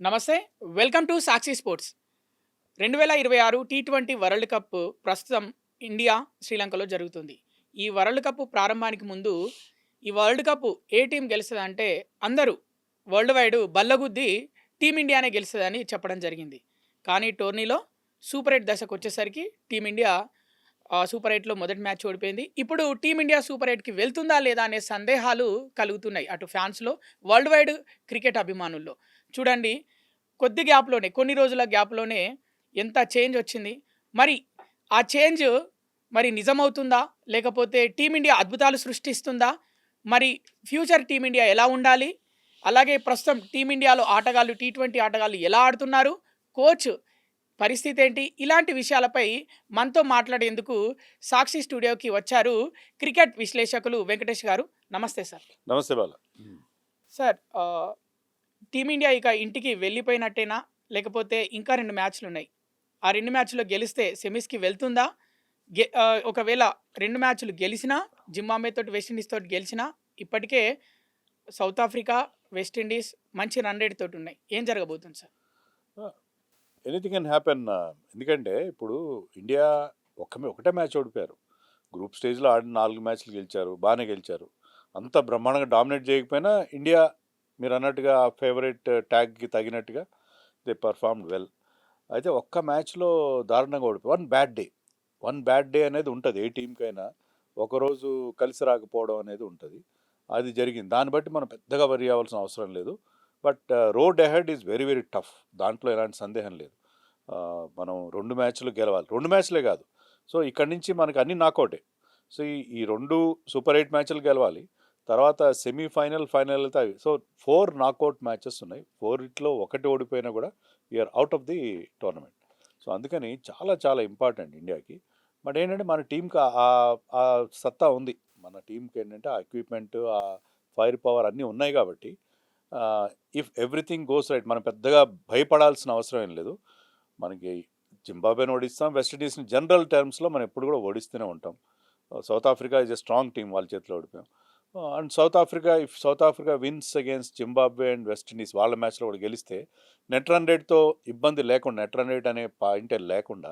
నమస్తే. Welcome to Sakshi sports. 2026 T20 world cup ప్రస్తుతం India, శ్రీలంకలో జరుగుతుంది. ఈ వరల్డ్ కప్ ప్రారంభానికి ముందు ఈ వరల్డ్ కప్ ఏ టీం గెలుస్తదంటే అందరూ వరల్డ్ వైడ్ బల్లగుద్ది టీమిండియానే గెలుస్తదని చెప్పడం జరిగింది. కానీ టోర్నీలో సూపర్ 8 దశకొచ్చేసరికి టీమిండియా సూపర్ 8లో మొదటి మ్యాచ్ ఓడిపోయింది. ఇప్పుడు టీమిండియా సూపర్ 8కి వెళ్తుందా లేదా అనే సందేహాలు కలుగుతున్నాయి. అటు ఫ్యాన్స్‌లో, వరల్డ్ వైడ్ క్రికెట్ అభిమానుల్లో. చూడండి, కొద్ది గ్యాప్‌లోనే, కొన్ని రోజుల గ్యాప్‌లోనే ఎంత చేంజ్ వచ్చింది. మరి ఆ చేంజ్ మరి నిజమవుతుందా? లేకపోతే టీమిండియా అద్భుతాలు సృష్టిస్తుందా? మరి ఫ్యూచర్ టీమిండియా ఎలా ఉండాలి? అలాగే ప్రస్తుతం టీమిండియాలో ఆటగాళ్ళు, టీ20 ఆటగాళ్ళు ఎలా ఆడుతున్నారు? కోచ్ పరిస్థితి ఏంటి? ఇలాంటి విషయాలపై మనతో మాట్లాడేందుకు సాక్షి స్టూడియోకి వచ్చారు క్రికెట్ విశ్లేషకులు వెంకటేష్ గారు. నమస్తే సార్. నమస్తే బాల. సార్, టీమిండియా ఇక ఇంటికి వెళ్ళిపోయినట్టేనా? లేకపోతే ఇంకా 2 మ్యాచ్‌లున్నాయి. ఆ 2 మ్యాచ్‌లో గెలిస్తే సెమీస్‌కి వెళ్తుందా? ఒకవేళ 2 మ్యాచ్‌లు గెలిసినా, జింబాబ్వే తోటి, వెస్టిండీస్ తోటి గెలిచినా, ఇప్పటికే సౌత్ ఆఫ్రికా, వెస్టిండీస్ మంచి రన్ రేట్ తోటున్నాయి. ఏం జరగబోతుంది సార్? Anything can happen. ఎందుకంటే ఇప్పుడు ఇండియా ఒకటే మ్యాచ్ ఓడిపోయారు. గ్రూప్ స్టేజ్లో ఆడిన 4 మ్యాచ్లు గెలిచారు, బాగానే గెలిచారు. అంత బ్రహ్మాండంగా డామినేట్ చేయకపోయినా ఇండియా మీరు అన్నట్టుగా ఫేవరెట్ ట్యాగ్కి తగినట్టుగా దే పర్ఫార్మ్డ్ వెల్. అయితే ఒక్క మ్యాచ్లో దారుణంగా ఓడిపోయి వన్ బ్యాడ్ డే అనేది ఉంటుంది ఏ టీంకైనా. ఒకరోజు కలిసి రాకపోవడం అనేది ఉంటుంది. అది జరిగింది. దాన్ని బట్టి మనం పెద్దగా వరి అవ్వాల్సిన అవసరం లేదు. But road ahead is very very tough. దాంట్లో ఎలాంటి సందేహం లేదు. మనం 2 మ్యాచ్లు గెలవాలి. 2 మ్యాచ్లే కాదు. సో ఇక్కడి నుంచి మనకి అన్ని నాకౌటే. సో ఈ 2 సూపర్ 8 మ్యాచ్లు గెలవాలి. తర్వాత సెమీఫైనల్, ఫైనల్ అయితే అవి. సో 4 నాకౌట్ మ్యాచెస్ ఉన్నాయి. 4 ఒకటి ఓడిపోయినా కూడా you're out of the tournament. So అందుకని చాలా చాలా ఇంపార్టెంట్ ఇండియాకి. బట్ ఏంటంటే మన టీంకి ఆ సత్తా ఉంది. మన టీంకి ఏంటంటే ఆ ఎక్విప్మెంట్, ఆ ఫైర్ పవర్ అన్నీ ఉన్నాయి కాబట్టి ఇఫ్ ఎవ్రీథింగ్ గోస్ రైట్ మనం పెద్దగా భయపడాల్సిన అవసరం ఏం లేదు. మనకి జింబాబ్వేని ఓడిస్తాం, వెస్టిండీస్ని జనరల్ టర్మ్స్లో మనం ఎప్పుడు కూడా ఓడిస్తూనే ఉంటాం. South Africa is a strong team, వాళ్ళ చేతిలో ఓడిపోయాం. And South Africa wins against Zimbabwe and West Indies వాళ్ళ మ్యాచ్లో కూడా గెలిస్తే నెట్ రన్ రేట్తో ఇబ్బంది లేకుండా, నెట్ రన్ రేట్ అనే పాయింటే లేకుండా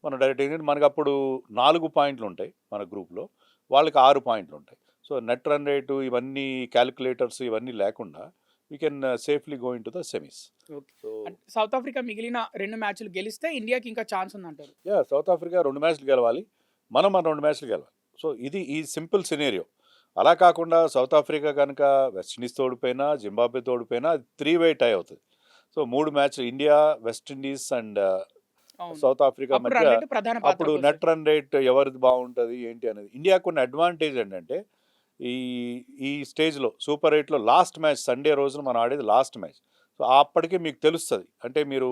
మనం డైరెక్ట్ ఏంటంటే మనకు అప్పుడు 4 పాయింట్లు ఉంటాయి మన గ్రూప్లో, వాళ్ళకి 6 పాయింట్లు ఉంటాయి. సో నెట్ రన్ రేటు ఇవన్నీ క్యాలిక్యులేటర్స్ ఇవన్నీ లేకుండా we can safely go in to the semis. Okay. So south Africa మిగిలిన 2 మ్యాచ్‌లు గెలిస్తే ఇండియాకి ఇంకా ఛాన్స్ ఉందంటారు. సౌత్ ఆఫ్రికా 2 మ్యాచ్లు గెలవాలి, మనం మన 2 మ్యాచ్లు గెలవాలి. సో ఇది ఈ సింపుల్ సినేరియో. అలా కాకుండా సౌత్ ఆఫ్రికా కనుక వెస్టిండీస్ ఓడిపోయినా, జింబాబ్వే ఓడిపోయినా 3 వే టై అవుతుంది. సో 3 మ్యాచ్లు ఇండియా, వెస్టిండీస్ అండ్ అవును. సౌత్ ఆఫ్రికా అప్పుడు మధ్య. రన్ రేట్ ప్రధాన పాత్ర అప్పుడు పోషిస్తది. నెట్ రన్ రేట్ ఎవరిది బాగుంటుంది ఏంటి అనేది. ఇండియాకు ఉన్న అడ్వాంటేజ్ ఏంటంటే ఈ ఈ స్టేజ్లో సూపర్ 8లో లాస్ట్ మ్యాచ్ సండే రోజున మనం ఆడేది లాస్ట్ మ్యాచ్. సో అప్పటికే మీకు తెలుస్తుంది. అంటే మీరు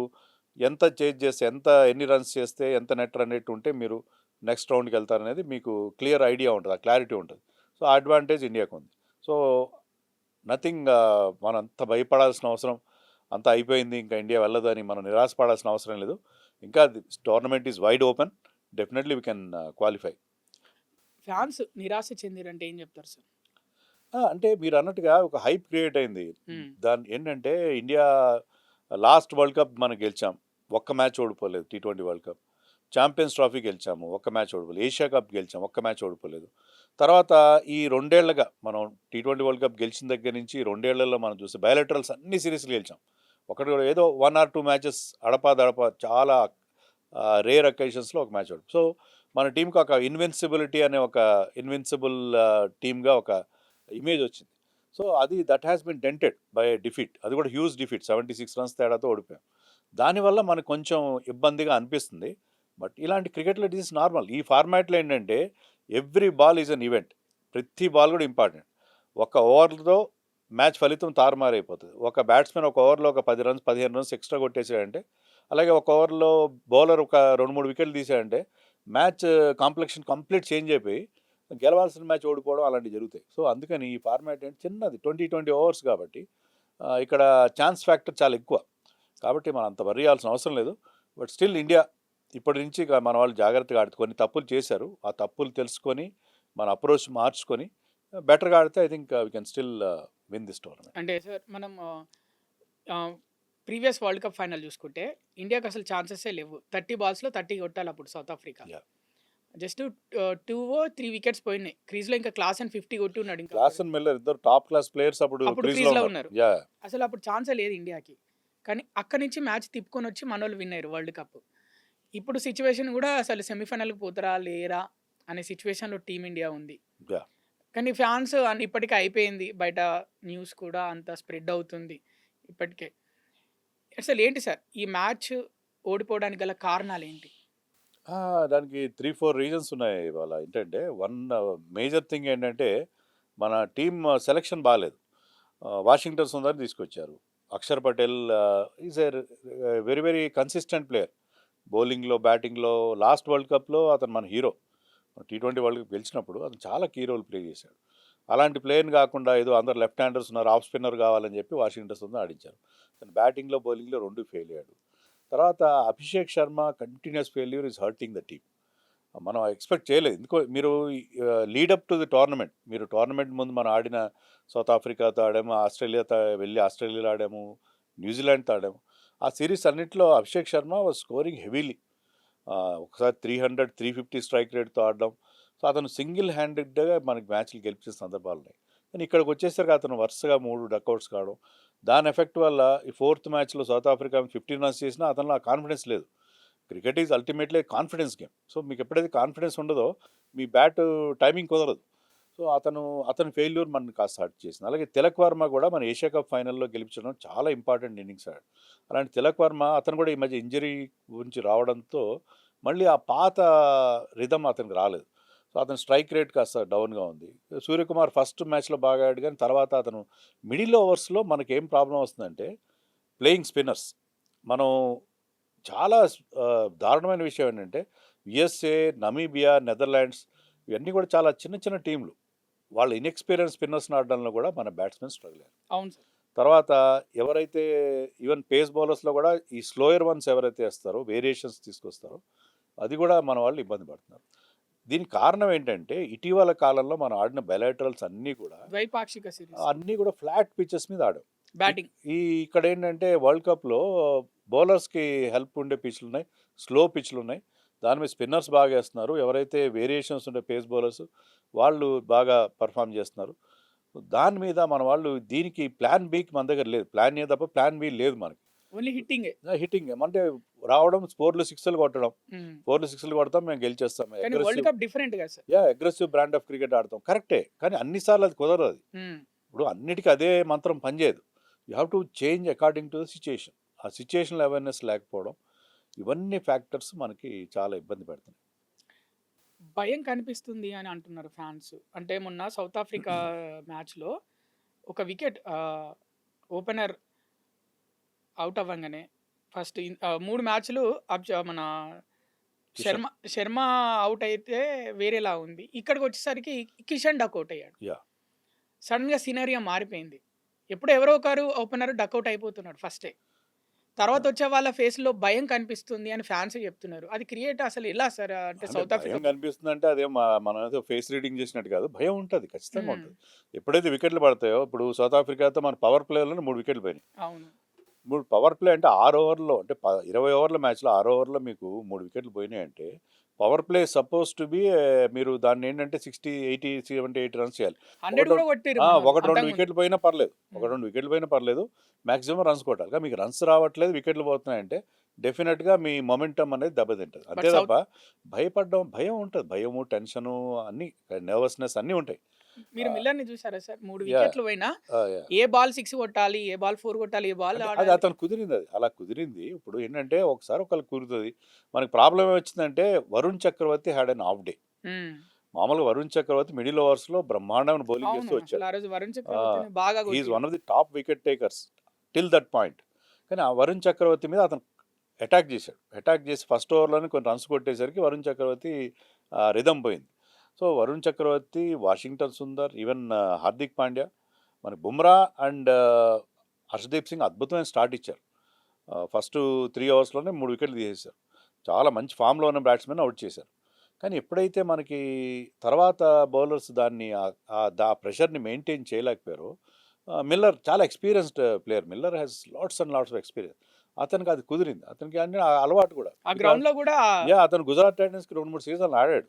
ఎంత చేజ్ చేస్తే, ఎన్ని రన్స్ చేస్తే, ఎంత నెట్ రన్ రేట్ ఉంటే మీరు నెక్స్ట్ రౌండ్కి వెళ్తారనేది మీకు క్లియర్ ఐడియా ఉంటుంది, ఆ క్లారిటీ ఉంటుంది. సో ఆ అడ్వాంటేజ్ ఇండియాకు ఉంది. సో నథింగ్, మనం అంత భయపడాల్సిన అవసరం, అంతా అయిపోయింది ఇంకా ఇండియా వెళ్ళదు అని మనం నిరాశపడాల్సిన అవసరం లేదు. ఇంకా tournament is wide open. Definitely we can qualify. Fans నిరాశ చెందిరంటే ఏం చెప్తారు సార్? అంటే మీరు అన్నట్టుగా ఒక హైప్ క్రియేట్ అయింది. హ్మ్. దాని ఏంటంటే ఇండియా లాస్ట్ వరల్డ్ కప్ మనం గెలిచాం, ఒక్క మ్యాచ్ ఓడిపోలేదు. టీ20 వరల్డ్ కప్, ఛాంపియన్స్ ట్రోఫీ గెలిచాము, ఒక్క మ్యాచ్ ఓడిపోలేదు. ఏషియా కప్ గెలిచాము, ఒక్క మ్యాచ్ ఓడిపోలేదు. తర్వాత ఈ 2 ఏళ్లుగా మనం టీ20 వరల్డ్ కప్ గెలిచిన దగ్గర నుంచి 2 ఏళ్లలో మనం చూస్తే బయలెటరల్స్ అన్ని సిరీస్లు గెలిచాం. ఒకటి కూడా ఏదో 1 or 2 మ్యాచెస్ అడపాదడప చాలా రేర్ అకేషన్స్లో ఒక మ్యాచ్ ఓడి. సో మన టీంకి ఒక ఇన్విన్సిబుల్ టీమ్గా ఒక ఇమేజ్ వచ్చింది. So that has been dented by defeat. అది కూడా హ్యూజ్ డిఫీట్, 76 రన్స్ తేడాతో ఓడిపోయాం. దానివల్ల మనకు కొంచెం ఇబ్బందిగా అనిపిస్తుంది. బట్ ఇలాంటి క్రికెట్లో ఇట్ ఈస్ నార్మల్. ఈ ఫార్మాట్లో ఏంటంటే every ball is an event. ప్రతి బాల్ కూడా ఇంపార్టెంట్. ఒక ఓవర్తో మ్యాచ్ ఫలితం తారుమారైపోతుంది. ఒక బ్యాట్స్మెన్ ఒక ఓవర్లో ఒక 10 రన్స్ 15 రన్స్ ఎక్స్ట్రా కొట్టేసాడంటే, అలాగే ఒక ఓవర్లో బౌలర్ ఒక 2-3 వికెట్లు తీసాడంటే మ్యాచ్ కాంప్లెక్షన్ కంప్లీట్ చేంజ్ అయిపోయి గెలవాల్సిన మ్యాచ్ ఓడిపోవడం అలాంటివి జరుగుతాయి. సో అందుకని ఈ ఫార్మాట్ ఏంటి చిన్నది, 20 ఓవర్స్ కాబట్టి ఇక్కడ ఛాన్స్ ఫ్యాక్టర్ చాలా ఎక్కువ. కాబట్టి మనం అంత వరి చేయాల్సిన అవసరం లేదు. బట్ స్టిల్ ఇండియా ఇప్పటి నుంచి మన వాళ్ళు జాగ్రత్తగా ఆడుతూ కొన్ని తప్పులు చేశారు. ఆ తప్పులు తెలుసుకొని మన అప్రోచ్ మార్చుకొని బెటర్గా ఆడితే I think we can still win this tournament. అంటే సార్, మనం ఆహ్, ప్రీవియస్ వరల్డ్ కప్ ఫైనల్ చూసుకుంటే ఇండియాకి అసలు ఛాన్సెసే లేవు. 30 బాల్స్‌లో 30 కొట్టాలి అప్పుడు south Africa. Yeah! Just 2 3 wickets పోయినాయి. క్రీజ్‌లో ఇంకా క్లాసెన్ 50 కొట్టి ఉన్నాడు ఇంకా అప్పుడు. క్లాసన్ మిల్లర్ ఇద్దరు టాప్ క్లాస్ ప్లేయర్స్ అప్పుడు అప్పుడు క్రీజ్‌లో క్రీజ్‌లో ఉన్నారు. ఉన్నారు. యాహ్! అసలు అప్పుడు ఛాన్సే లేదు ఇండియాకి. కానీ అక్కడి నుంచి మ్యాచ్ తిప్పుకొనొచ్చి మనోళ్ళు విన్ అయ్యారు వరల్డ్ కప్. ఇప్పుడు సిట్యుయేషన్ గూడా అసలు సెమీఫైనల్‌కి పోతారా? లేరా? అనే సిట్యుయేషన్‌లో టీమిండియా ఉంది. యాహ్! కానీ ఫ్యాన్స్ ఇప్పటికే అయిపోయింది. బయట న్యూస్ కూడా అంతా స్ప్రెడ్ అవుతుంది ఇప్పటికే. అసలేంటి సార్ ఈ మ్యాచ్ ఓడిపోవడానికి గల కారణాలేంటి? దానికి 3, 4 రీజన్స్ ఉన్నాయి ఇవాళ. ఏంటంటే వన్ మేజర్ థింగ్ ఏంటంటే మన టీమ్ సెలక్షన్ బాలేదు. వాషింగ్టన్ సుందర్‌ని తీసుకొచ్చారు. Akshar Patel is a very very consistent player. బౌలింగ్‌లో, బ్యాటింగ్‌లో లాస్ట్ వరల్డ్ కప్‌లో అతను మన హీరో. టీ20 వరల్డ్ కప్ గెలిచినప్పుడు అతను చాలా కీ రోల్ ప్లే చేశాడు. అలాంటి ప్లేయర్‌ని కాకుండా ఏదో అందరు లెఫ్ట్ హ్యాండర్స్ ఉన్నారు, ఆఫ్ స్పిన్నర్ కావాలని చెప్పి వాషింగ్టన్ సుందర్ ఆడించారు. తను బ్యాటింగ్‌లో, బౌలింగ్‌లో 2 ఫెయిల్ అయ్యాడు. తర్వాత Abhishek Sharma continuous failure is hurting the team. మనం ఎక్స్‌పెక్ట్ చేయలేదు. ఎందుకో మీరు lead up to the tournament. మీరు టోర్నమెంట్ ముందు మనం ఆడిన సౌత్ ఆఫ్రికాతో ఆడాము, ఆస్ట్రేలియాతో వెళ్ళి ఆస్ట్రేలియాలో ఆడాము, న్యూజిలాండ్‌తో ఆడాము. ఆ సిరీస్ అన్నిట్లో Abhishek Sharma was scoring heavily. ఒకసారి 300, 350 స్ట్రైక్ రేట్‌తో ఆడడం. సో, అతను సింగిల్ హ్యాండెడ్‌గా మనకి మ్యాచ్‌లు గెలిచిన సందర్భాలున్నాయి. కానీ ఇక్కడికి వచ్చేసరికి అతను వరుసగా 3 డకౌట్స్ కావడం. దాని ఎఫెక్ట్ వల్ల ఈ ఫోర్త్ మ్యాచ్‌లో సౌత్ ఆఫ్రికా 15 రన్స్ చేసినా అతనిలో ఆ కాన్ఫిడెన్స్ లేదు. Cricket is ultimately confidence game. So, మీకు ఎప్పుడైతే కాన్ఫిడెన్స్ ఉండదో మీ బ్యాట్ టైమింగ్ కుదరదు. సో, అతని ఫెయిల్యూర్ మనల్ని కాస్త హర్ట్ చేసింది. అలాగే తిలక్ వర్మ కూడా మన ఏషియా కప్ ఫైనల్‌లో గెలిపించడం చాలా ఇంపార్టెంట్ ఇన్నింగ్స్ ఆడాడు. అలాంటి తిలక్ వర్మ అతను కూడా ఈ మధ్య ఇంజరీ గురించి రావడంతో మళ్ళీ ఆ పాత రిథమ్ అతనికి రాలేదు. సో, అతని స్ట్రైక్ రేట్ కాస్త డౌన్‌గా ఉంది. సూర్యకుమార్ ఫస్ట్ మ్యాచ్‌లో బాగా ఆడాడు కానీ తర్వాత అతను మిడిల్ ఓవర్స్‌లో మనకేం ప్రాబ్లమ్ వస్తుందంటే ప్లేయింగ్ స్పిన్నర్స్. మనం చాలా దారుణమైన విషయం ఏంటంటే యూఎస్ఏ, నమీబియా, నెదర్లాండ్స్ ఇవన్నీ కూడా చాలా చిన్న చిన్న టీంలు. వాళ్ళ ఇన్ఎక్స్‌పీరియన్స్ స్పిన్నర్స్‌ని ఆడడంలో కూడా మన బ్యాట్స్‌మెన్ స్ట్రగుల్ అయ్యారు. అవును సార్. తర్వాత ఎవరైతే ఈవెన్ పేస్ బౌలర్స్‌లో కూడా ఈ స్లోయర్ వన్స్ ఎవరైతే ఏస్తారో, వేరియేషన్స్ తీసుకొస్తారో అది కూడా మన వాళ్ళు ఇబ్బంది పడుతున్నారు. దీనికి కారణం ఏంటంటే ఇటీవల కాలంలో మనం ఆడిన బైలాటరల్స్ ద్వైపాక్షిక సిరీస్. అన్నీ కూడా ఫ్లాట్ పిచెస్ మీద ఆడాం. బ్యాటింగ్. ఇక్కడ ఏంటంటే వరల్డ్ కప్‌లో బౌలర్స్‌కి హెల్ప్ ఉండే పిచ్‌లున్నాయి. స్లో పిచ్‌లున్నాయి. దాని మీద స్పిన్నర్స్ బాగా ఏస్తున్నారు. ఎవరైతే వేరియేషన్స్ ఉండే పేస్ బౌలర్స్ వాళ్ళు బాగా పెర్ఫార్మ్ చేస్తున్నారు. దాని మీద మన వాళ్ళు దీనికి ప్లాన్ బికి మన దగ్గర లేదు. ప్లాన్ ఏ తప్ప ప్లాన్ బి లేదు మనకి. ఓన్లీ హిట్టింగే. హిట్టింగ్ అంటే రావడం 4లు 6లు కొట్టడం. హ్మ్. 4లు 6లు కొడతాం మేము గెలిచేస్తాం. కానీ వరల్డ్ కప్ డిఫరెంట్ కదా sir. Aggressive brand of cricket ఆడతాం. కరెక్టే. కానీ అన్ని సార్లు అది కుదరదు అది. హ్మ్. ఇప్పుడు అన్నిటికీ అదే మంత్రం పనిచేయదు. You have to change according to the situation. ఆ సిచ్యుయేషనల్ అవేర్‌నెస్ లేకపోవడం ఇవన్నీ ఫ్యాక్టర్స్ మనకి చాలా ఇబ్బంది పెడుతున్నాయి. భయం కనిపిస్తుంది అని అంటున్నారు ఫ్యాన్స్. అంటే మొన్న సౌత్ ఆఫ్రికా మ్యాచ్‌లో ఒక వికెట్ ఓపెనర్ ఔట్ అవ్వంగానే ఫస్ట్ 3 మ్యాచ్‌లు మన కిషన్. శర్మ ఔట్ అయితే వేరేలా ఉంది. ఇక్కడికొచ్చేసరికి కిషన్ డకౌట్ అయ్యాడు. యాహ్! సడెన్‌గా సినారియో మారిపోయింది. ఎప్పుడో ఎవరో ఒకరు ఓపెనర్ డకౌట్ అయిపోతున్నాడు ఫస్టే. తర్వాత వచ్చే వాళ్ళ ఫేస్‌లో భయం కనిపిస్తుంది అని ఫ్యాన్సే చెప్తున్నారు. అది క్రియేట్ అసలు ఎలా సార్? అంటే అంటే సౌత్ భయం ఆఫ్రికా. కనిపిస్తుందంటే అదేం మనం ఏదో ఫేస్ రీడింగ్ చేసినట్టు కాదు. భయం ఉంటది. ఖచ్చితంగా హ్మ్. ఉంటది. ఎప్పుడైతే వికెట్లు పడతాయో ఇప్పుడు సౌత్ ఆఫ్రికాతో మన పవర్ ప్లేలోనే 3 వికెట్లు పోయినాయి. అవును. 3 పవర్ ప్లే అంటే 6 ఓవర్‌లో అంటే 20 ఓవర్ల మ్యాచ్‌లో 6 ఓవర్‌లో మీకు 3 వికెట్లు పోయినాయంటే power play suppose to be మీరు దాన్నేంటంటే 60, 80, 78 రన్స్ చేయాలి. 100 కూడా కొట్టిర్రు ఆ! మనోళ్ళు 1, 2 అంతకుముందు. వికెట్లు పోయినా పర్లేదు. 1, హ్మ్. 2 వికెట్లు పోయినా పర్లేదు. మాక్సిమం రన్స్ కొట్టాలి. కానీ మీకు రన్స్ రావట్లేదు, వికెట్లు పోతున్నాయంటే డెఫినిట్‌గా మీ మొమెంటమ్ అనేది దెబ్బతింటది. బట్ అంతే సౌత్ తప్ప భయం ఉంటది. భయము, టెన్షను అన్నీ నర్వస్‌నెస్ అన్నీ ఉంటాయి. మీరు ఆహ్, మిల్లర్‌ని చూసారా సార్? 3 యాహ్! వికెట్లు పోయినా యాహ్! ఏ బాల్ 6 కొట్టాలి, ఏ బాల్ 4 కొట్టాలి, ఏ బాల్ అంటే అది ఆడాలి. అతనికి కుదిరిందది. అలా కుదిరింది. ఇప్పుడు ఏంటంటే ఒకసారి ఒకళ్ళకి కుదురుతది. మనకి ప్రాబ్లమ్ ఏమొచ్చిందంటే Varun Chakravarthy had an off day. Hmm. మామూలుగా వరుణ్ చక్రవర్తి మిడిల్ ఓవర్స్‌లో బ్రహ్మాండమైన బౌలింగ్ అవును. చేస్తూ అసలు వచ్చాడు. ఆ రోజు వరుణ్ ఆహ్, చక్రవర్తిని బాగా హి ఈజ్ కొట్టిర్రు. One of the top wicket takers till that point. కానీ ఆ వరుణ్ చక్రవర్తి మీద అతను అటాక్ చేశాడు. అటాక్ చేసి ఫస్ట్ ఓవర్‌లోనే కొన్ని రన్స్ కొట్టేసరికి వరుణ్ చక్రవర్తి రిథమ్ పోయింది. సో, వరుణ్ చక్రవర్తి, వాషింగ్టన్ సుందర్, ఈవెన్ హార్దిక్ పాండ్యా, మనకి బుమ్రా అండ్ హర్షదీప్ సింగ్ అద్భుతమైన స్టార్ట్ ఇచ్చారు. ఫస్ట్ 3 ఓవర్స్‌లోనే 3 వికెట్లు తీసేశారు. చాలా మంచి ఫామ్‌లో ఉన్న బ్యాట్స్‌మెన్ ఔట్ చేశారు. కానీ ఎప్పుడైతే మనకి తర్వాత బౌలర్స్ దాన్ని ఆ ప్రెషర్‌ని మెయింటైన్ చేయలేకపోయారో మిల్లర్ చాలా experienced player. Miller has lots and lots of experience. అతనికి అది కుదిరింది. అతనికి అన్ని అలవాటు కూడా. ఆ బికాస్ గ్రౌండ్‌లో గూడా అతను గుజరాత్ టైటన్స్‌కి 2, 3 సీజన్‌లు ఆడాడు.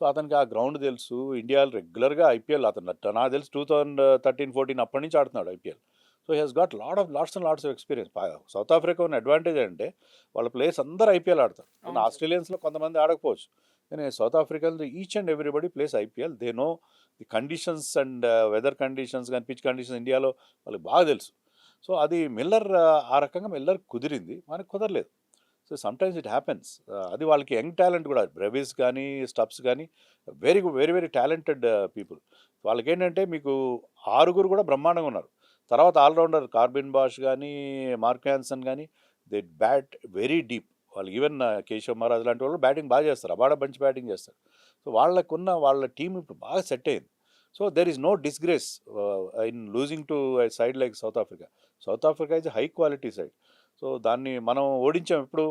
సో, అతనికి ఆ గ్రౌండ్ తెలుసు. ఇండియాలో రెగ్యులర్‌గా ఐపీఎల్ అతను నాకు తెలిసి 2013, 14 అప్పటి నుంచి ఆడుతున్నాడు IPL. So, he has got lots and lots of experience. South Africa ఉన్న అడ్వాంటేజ్ ఏంటంటే వాళ్ళ ప్లేయర్స్ అందరూ ఐపీఎల్ ఆడతారు. అవును సార్. ఆస్ట్రేలియన్స్‌లో కొంతమంది ఆడకపోవచ్చు. కానీ South Africans each and everybody plays IPL. They know the conditions and weather conditions గాని, పిచ్ కండిషన్స్ ఇండియాలో వాళ్ళకి బాగా తెలుసు. సో, అది మిల్లర్ ఆ రకంగా మిల్లర్ కుదిరింది. మనకు కుదరలేదు. So, sometimes it happens. అది వాళ్ళకి యంగ్ టాలెంట్ కూడా. బ్రెవిస్ కానీ, స్టబ్స్ కానీ వెరీ వెరీ టాలెంటెడ్ పీపుల్. వాళ్ళకేంటంటే మీకు 6 కూడా బ్రహ్మాండంగా ఉన్నారు. తర్వాత ఆల్‌రౌండర్ కార్బిన్ బాష్ గానీ, మార్క్ యాన్సన్ గానీ దే బ్యాట్ వెరీ డీప్. వాళ్ళు ఈవెన్ కేశవ్ మహారాజ్ లాంటి వాళ్ళు బ్యాటింగ్ బాగా చేస్తారు. అబాడ బంచ్ బ్యాటింగ్ చేస్తారు. సో, వాళ్ళ టీమ్ ఇప్పుడు బాగా సెట్ అయింది. So, there is no disgrace in losing to a side like South Africa. South Africa is high quality side. So, దాన్ని మనం ఓడించాం ఎప్పుడు?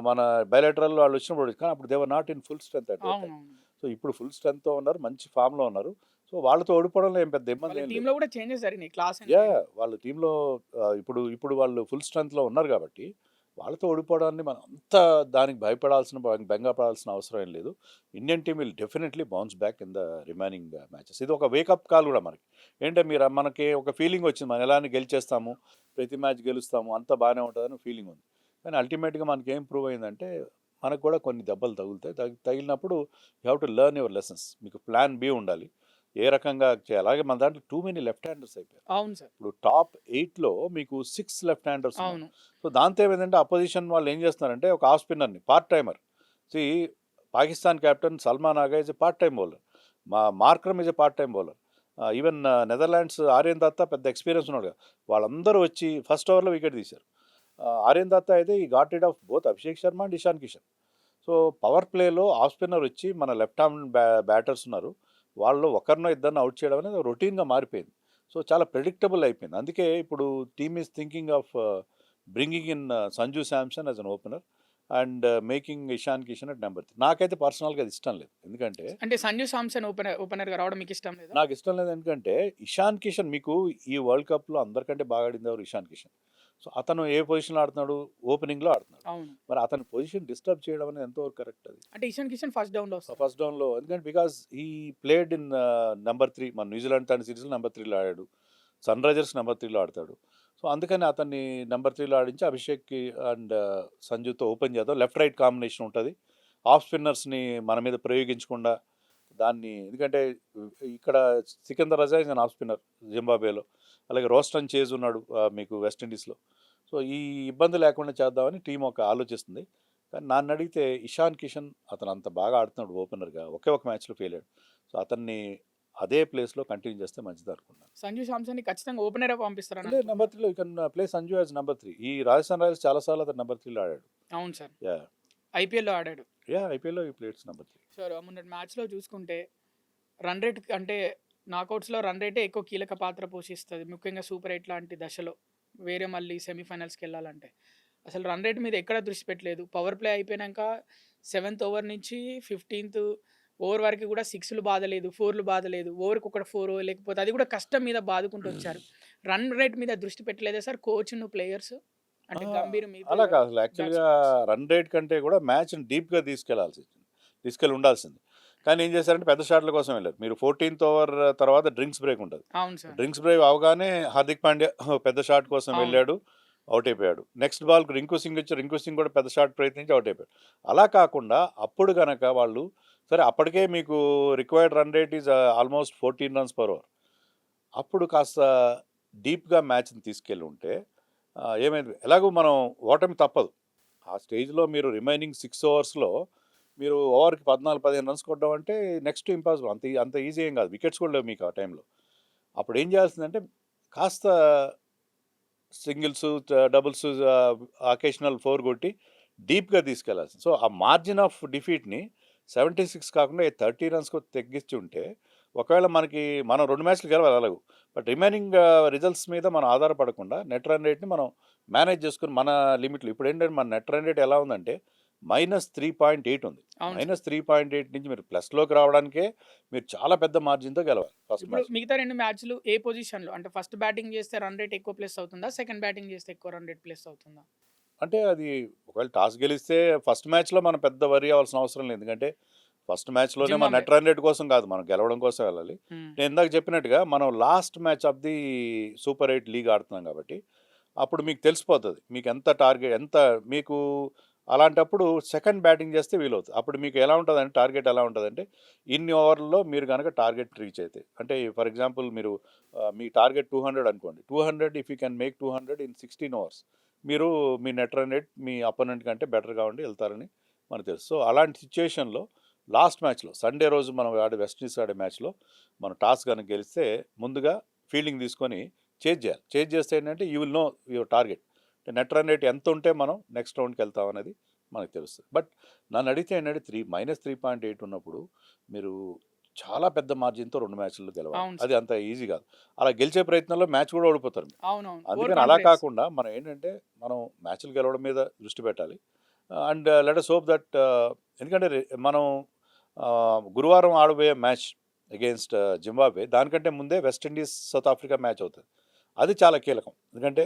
మన బైలేటరల్ వాళ్ళు వచ్చినప్పుడు ఓడించాం. కానీ అప్పుడు they were not in full strength at that time. అవునవును. సో, ఇప్పుడు ఫుల్ స్ట్రెంగ్త్‌తో ఉన్నారు. మంచి ఫామ్‌లో ఉన్నారు. సో, వాళ్ళతో ఓడిపోవడంలో ఏం పెద్ద ఇబ్బంది వాళ్ళ ఏం లేదు. టీమ్‌లో గూడా చేంజెస్ జరిగినాయి. Class and yeah! వాళ్ళ టీమ్‌లో ఇప్పుడు వాళ్ళు ఫుల్ స్ట్రెంగ్త్‌లో ఉన్నారు కాబట్టి, వాళ్ళతో ఓడిపోవడాన్ని మనం అంత దానికి బెంగ పడాల్సిన అవసరం ఏం లేదు. Indian team will definitely bounce back in the remaining matches. ఇది ఒక వేకప్ కాల్ కూడా మనకి. ఏంటే మనకి ఒక ఫీలింగ్ వచ్చింది. మనం ఎలానే గెలిచేస్తాము, ప్రతి మ్యాచ్ గెలుస్తాము, అంతా బాగానే ఉంటదని ఫీలింగ్ ఉంది. కానీ అల్టిమేట్‌గా మనకేం ప్రూవ్ అయిందంటే, మనకు కూడా కొన్ని దెబ్బలు తగులుతాయి. తగిలినప్పుడు you have to learn your lessons. మీకు ప్లాన్ బి ఉండాలి. ఏ రకంగా చేయాలి. అలాగే మన దాంట్లో టూ మెనీ లెఫ్ట్ హ్యాండర్స్ అయిపోయారు. అవును సార్. ఇప్పుడు టాప్ 8లో మీకు 6 లెఫ్ట్ హ్యాండర్స్ ఉన్నారు. అవును. సో, దాంతో ఏమైందంటే అపోజిషన్ వాళ్ళు ఏం చేస్తున్నారంటే ఒక ఆఫ్ స్పిన్నర్‌ని part timer. See Pakistan captain Salman Agha is a part time bowler. Markram is a part time bowler. Even Netherlands Aryan Datta పెద్ద ఎక్స్పీరియన్స్ ఉన్నాడు కదా! వాళ్ళందరూ వచ్చి ఫస్ట్ ఓవర్‌లో వికెట్ తీశారు. ఆర్యన్ దత్తా అయితే he got rid of both Abhishek Sharma and Ishan Kishan. So, power ప్లేలో ఆఫ్ స్పిన్నర్ వచ్చి మన లెఫ్ట్ ఆర్మ్ బ్యాటర్స్ ఉన్నారు. వాళ్ళు ఒకరినో ఇద్దరిని అవుట్ చేయడం అనేది రొటీన్‌గా మారిపోయింది. సో, చాలా ప్రెడిక్టబుల్ అయిపోయింది. అందుకే ఇప్పుడు team is thinking of bringing in Sanju Samson as an opener and making Ishan Kishan at number 3. నాకైతే పర్సనల్‌గా అది ఇష్టం లేదు. ఎందుకంటే అంటే సంజు సామ్సన్ ఓపెనర్‌గా రావడం మీకు ఇష్టం లేదా? నాకు ఇష్టం లేదు. ఎందుకంటే ఇషాన్ కిషన్ మీకు ఈ వరల్డ్ కప్‌లో అందరికంటే బాగా ఆడింది ఎవరు? ఇషాన్ కిషన్. సో, అతను ఏ పొజిషన్‌లో ఆడుతున్నాడు? ఓపెనింగ్‌లో ఆడుతున్నాడు. అవును. మరి అతని పొజిషన్ డిస్టర్బ్ చేయడం అనేది ఎంతవరకు కరెక్ట్ అది? అంటే ఇషాన్ కిషన్ ఫస్ట్ డౌన్‌లో వస్తాడు. ఫస్ట్ డౌన్‌లో ఎందుకంటే because he played in number 3. మన న్యూజిలాండ్ తన సిరీస్‌లో నంబర్ 3లో ఆడాడు. సన్ రైజర్స్ నంబర్ 3లో ఆడతాడు. సో, అందుకని అతన్ని నంబర్ 3లో ఆడించి అభిషేక్‌కి అండ్ సంజుతో ఓపెన్ చేద్దాం. లెఫ్ట్ రైట్ కాంబినేషన్ ఉంటది. ఆఫ్ స్పిన్నర్స్‌ని మన మీద ప్రయోగించకుండా దాన్ని ఎందుకంటే ఇక్కడ సికందర్ రజా ఈజ్ అన్ ఆఫ్ స్పిన్నర్ జింబాబ్వేలో. అలాగే రోస్టన్ చేజ్ ఉన్నాడు మీకు వెస్ట్ ఇండీస్‌లో. సో, ఈ ఇబ్బంది లేకుండా చేద్దామని టీమ్ ఒక ఆలోచిస్తుంది. కానీ నన్నడిగితే ఇషాన్ కిషన్ అతను అంత బాగా ఆడుతున్నాడు ఓపెనర్‌గా. ఒకే ఒక మ్యాచ్‌లో ఫెయిల్ అయ్యాడు. సో, అతన్ని అదే ప్లేస్‌లో కంటిన్యూ చేస్తే మంచిది అనుకున్నాను. సంజు సామ్సన్‌ని ఖచ్చితంగా ఓపెనర్‌గా పంపిస్తారని అంటే నంబర్ 3లో you can play Sanju as number 3. ఈ రాజస్థాన్ రాయల్స్ చాలా సార్లు అతను నంబర్ 3లో ఆడాడు. అవును సార్. యాహ్! ఐపీఎల్‌లో ఆడాడు. ఐపీఎల్‌లో ఈ ప్లేట్స్ నంబర్ 3. సార్ మొన్నటి మ్యాచ్‌లో చూసుకుంటే రన్ రేట్ అంటే నాకౌట్స్‌లో రన్ రేటే ఎక్కువ కీలక పాత్ర పోషిస్తది. ముఖ్యంగా సూపర్ 8 లాంటి దశలో. వేరే మళ్ళీ సెమీఫైనల్స్‌కెళ్ళాలంటే. అసలు రన్ రేట్ మీద ఎక్కడ దృష్టి పెట్టలేదు. పవర్ ప్లే అయిపోయినాక 7th ఓవర్ నుంచి 15th ఓవర్ వరకు కూడా 6లు బాదలేదు, 4లు బాదలేదు. ఓవర్‌కి ఒకటి 4 లేకపోతే అది కూడా కష్టం మీద బాదుకుంటూ వచ్చారు. రన్ రేట్ మీద దృష్టి పెట్టలేదా సార్ కోచ్‌ను, ప్లేయర్స్? అంటే గంభీర్ మిగతా అలా కాదు. అసలు యాక్చువల్‌గా బ్యాట్స్‌మెన్స్. రన్ రేట్ కంటే కూడా మ్యాచ్‌ని డీప్‌గా తీసుకెళ్ళి ఉండాల్సింది. కానీ ఏం చేశారంటే పెద్ద షాట్ల కోసం వెళ్లారు. మీరు 14th ఓవర్ తర్వాత డ్రింక్స్ బ్రేక్ ఉంటది. అవును సార్. డ్రింక్స్ బ్రేక్ అవగానే హార్దిక్ పాండ్యా పెద్ద షాట్ కోసం అవును. వెళ్ళాడు. ఔట్ అయిపోయాడు. నెక్స్ట్ బాల్‌కి రింకు సింగ్ వచ్చి రింకు సింగ్ కూడా పెద్ద షాట్ ప్రయత్నించి ఔట్ అయిపోయాడు. అలా కాకుండా అప్పుడు గనక వాళ్ళు సరే అప్పటికే మీకు required run rate is almost 14 runs per over. అప్పుడు కాస్త డీప్‌గా మ్యాచ్‌ని తీసుకెళ్ళి ఉంటే ఏమైంది ఎలాగో మనం ఓటమి తప్పదు. ఆ స్టేజ్‌లో మీరు రిమైనింగ్ 6 ఓవర్స్‌లో మీరు ఓవర్‌కి 14, 15 రన్స్ కొట్టడం అంటే నెక్స్ట్ ఇంపాసిబుల్. అంత ఈజీ ఏం కాదు. వికెట్స్ కూడా లేవు మీకు ఆ టైంలో. అప్పుడు ఏం చేయాల్సిందంటే కాస్త సింగిల్స్, డబుల్స్ అకేషనల్ 4 కొట్టి డీప్‌గా తీసుకెళ్లాల్సింది. సో, ఆ మార్జిన్ ఆఫ్ డిఫీట్‌ని 76 కాకుండా 30 రన్స్‌కి తగ్గించి ఉంటే ఒకవేళ మనం 2 మ్యాచ్‌లు గెలవాలి ఎలాగో. బట్ రిమైనింగ్ రిజల్ట్స్ మీద మనం ఆధారపడకుండా నెట్ రన్ రేట్‌ని మనం మేనేజ్ చేసుకొని మన లిమిట్‌లో ఇప్పుడేంటంటే మన నెట్ రన్ రేట్ ఎలా ఉందంటే -3.8 ఉంది. అవును సార్. -3.8 నుంచి మీరు ప్లస్‌లోకి రావడానికే మీరు చాలా పెద్ద మార్జిన్‌తో గెలవాలి ఫస్ట్ ఇప్పుడు మ్యాచ్‌లో. మిగతా 2 మ్యాచ్‌లు ఏ పొజిషన్‌లో? అంటే ఫస్ట్ బ్యాటింగ్ చేస్తే రన్ రేట్ ఎక్కువ ప్లస్ అవుతుందా? సెకండ్ బ్యాటింగ్ చేస్తే ఎక్కువ రన్ రేట్ ప్లస్ అవుతుందా? అంటే అది ఒకవేళ టాస్ గెలిస్తే ఫస్ట్ మ్యాచ్‌లో మనం పెద్ద వర్రీ అవ్వాల్సిన అవసరం లేదు. ఎందుకంటే ఫస్ట్ మ్యాచ్‌లోనే మన జింబాబ్వే. నెట్ రన్ రేట్ కోసం కాదు, మనం గెలవడం కోసం వెళ్ళాలి. హ్మ్. నేను ఇందాక చెప్పినట్టుగా మనం last match of the super 8 league ఆడుతున్నాం కాబట్టి, అప్పుడు మీకు తెలిసిపోతది. మీకు ఎంత టార్గెట్ ఎంత మీకు అలాంటప్పుడు సెకండ్ బ్యాటింగ్ చేస్తే వీలవుతది. అప్పుడు మీకు ఎలా ఉంటదంటే టార్గెట్ ఎలా ఉంటదంటే, ఇన్ని ఓవర్‌లలో మీరు గనక టార్గెట్ రీచ్ అయితే. అంటే ఫర్ ఎగ్జాంపుల్ మీరు మీ టార్గెట్ 200 అనుకోండి. 200 if you can make 200 in 16 overs. మీరు మీ నెట్ రన్ రేట్ మీ అపోనెంట్ కంటే బెటర్‌గా ఉండి ఎళ్తారని మనకు తెలుసు. సో, అలాంటి సిట్యుయేషన్‌లో లాస్ట్ మ్యాచ్‌లో సండే రోజు మనం వెస్ట్ ఇండీస్ ఆడే మ్యాచ్‌లో మనం టాస్ గనక గెలిస్తే ముందుగా ఫీల్డింగ్ తీసుకొని చేజ్ చేయాలి. చేజ్ చేస్తే ఏంటంటే you will know your target. Net run rate ఎంత ఉంటే మనం నెక్స్ట్ రౌండ్‌కి వెళ్తాం అనేది మనకు తెలుస్తుంది. బట్ నన్ను అడిగితే ఏంటంటే -3.8 ఉన్నప్పుడు మీరు చాలా పెద్ద మార్జిన్‌తో 2 మ్యాచ్‌లు గెలవాలి. అవును అది సార్. అంత ఈజీ కాదు. అలా గెలిచే ప్రయత్నంలో మ్యాచ్ కూడా ఓడిపోతారు మీరు. అవునవును. ఓవర్ అందుకని అలా కాన్ఫిడెన్స్. కాకుండా మనం ఏంటంటే మనం మ్యాచ్‌లు గెలవడం మీద దృష్టి పెట్టాలి. And let us hope that ఎందుకంటే మనం గురువారం ఆడబోయే మ్యాచ్ అగెయిన్స్ట్ జింబాబ్వే దానికంటే ముందే West Indies South Africa match అవుతది. అది చాలా కీలకం. ఎందుకంటే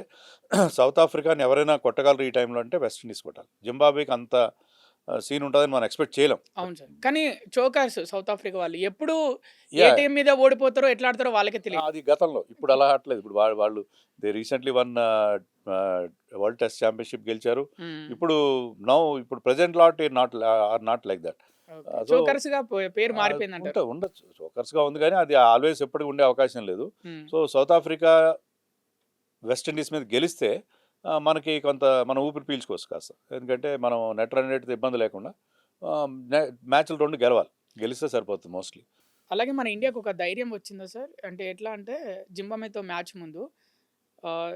సౌత్ ఆఫ్రికాని ఎవరైనా కొట్టగలరు ఈ టైంలో అంటే వెస్ట్ ఇండీస్ కొట్టాలి. జింబాబ్వేకి అంత సీన్ ఉంటదని మనం ఎక్స్‌పెక్ట్ చేయలేం. బట్ అవును సార్. కానీ చోకర్స్ సౌత్ ఆఫ్రికా వాళ్ళు. ఎప్పుడు ఏ యాహ్! టీమ్ మీద ఓడిపోతారో, ఎట్లా ఆడతారో వాళ్ళకే తెలియదు. అది గతంలో. ఇప్పుడు అలా ఆడట్లేదు. ఇప్పుడు వాళ్ళు they recently won world test championship గెలిచారు. హ్మ్. ఇప్పుడు ఇప్పుడు present lot are not like that. Okay. So, చోకర్స్‌గా పేరు మారిపోయిందంటారు. ఉండొచ్చు. జోకర్స్‌గా ఉంది గానీ అది ఆల్‌వేస్ ఎప్పటికి ఉండే అవకాశం లేదు. హ్మ్. So, south Africa west Indies మీద గెలిస్తే మనకి కొంత మనం ఊపిరి పీల్చుకోవచ్చు కాస్త. ఎందుకంటే మనం నెట్ రన్ రేట్‌తో ఇబ్బంది లేకుండా ఆహ్, నే మ్యాచ్‌లు 2 గెలవాలి. గెలిస్తే సరిపోతుంది మోస్ట్‌లీ. అలాగే మన ఇండియాకి ఒక ధైర్యం వచ్చిందా సార్? అంటే ఎట్లా అంటే జింబాబ్వేతో మ్యాచ్ ముందు ఆహ్,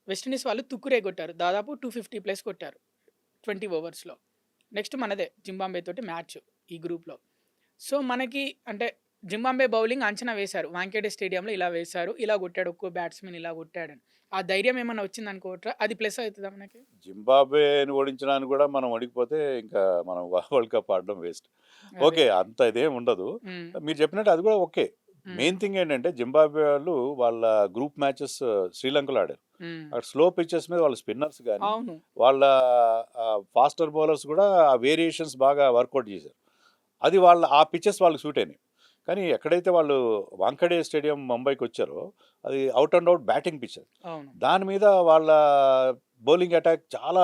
వెస్టిండీస్ వాళ్ళు తుక్కు రేగొట్టారు. దాదాపు 250 ప్లస్ కొట్టారు 20 ఓవర్స్‌లో. నెక్స్ట్ మనదే జింబాబ్వే తోటి మ్యాచ్ ఈ గ్రూప్‌లో. సో, మనకి అంటే జింబాబ్వే బౌలింగ్ అంచనా వేశారు. వాంఖేడే స్టేడియంలో ఇలా వేశారు. ఇలా కొట్టాడు ఒక్కో బ్యాట్స్‌మెన్ ఇలా కొట్టాడని. ఆ ధైర్యం ఏమన్నా వచ్చిందనుకోవట్రా? అది ప్లస్ అవుతదా మనకి? జింబాబ్వేని ఓడించడానికి కూడా మనం ఓడికపోతే ఇంకా మనం వరల్డ్ కప్ ఆడడం వేస్ట్. అదే. ఓకే. అంత ఇదేం ఉండదు. హ్మ్. మీరు చెప్పినట్టు అది కూడా ఓకే. హ్మ్. మెయిన్ థింగ్ ఏంటంటే జింబాబ్వే వాళ్ళు వాళ్ళ గ్రూప్ మ్యాచెస్ శ్రీలంకలో ఆడారు. హ్మ్. అక్కడ స్లో పిచెస్ మీద వాళ్ళ స్పిన్నర్స్ గానీ, అవును. వాళ్ళ ఫాస్టర్ బౌలర్స్ కూడా ఆ వేరియేషన్స్ బాగా వర్కౌట్ చేశారు. అది ఆ పిచెస్ వాళ్ళకి సూట్ అయినాయి. కానీ ఎక్కడైతే వాళ్ళు వాంఖడే స్టేడియం ముంబైకొచ్చారో అది out and out batting pitch అది. అవును. దాని మీద వాళ్ళ బౌలింగ్ అటాక్ చాలా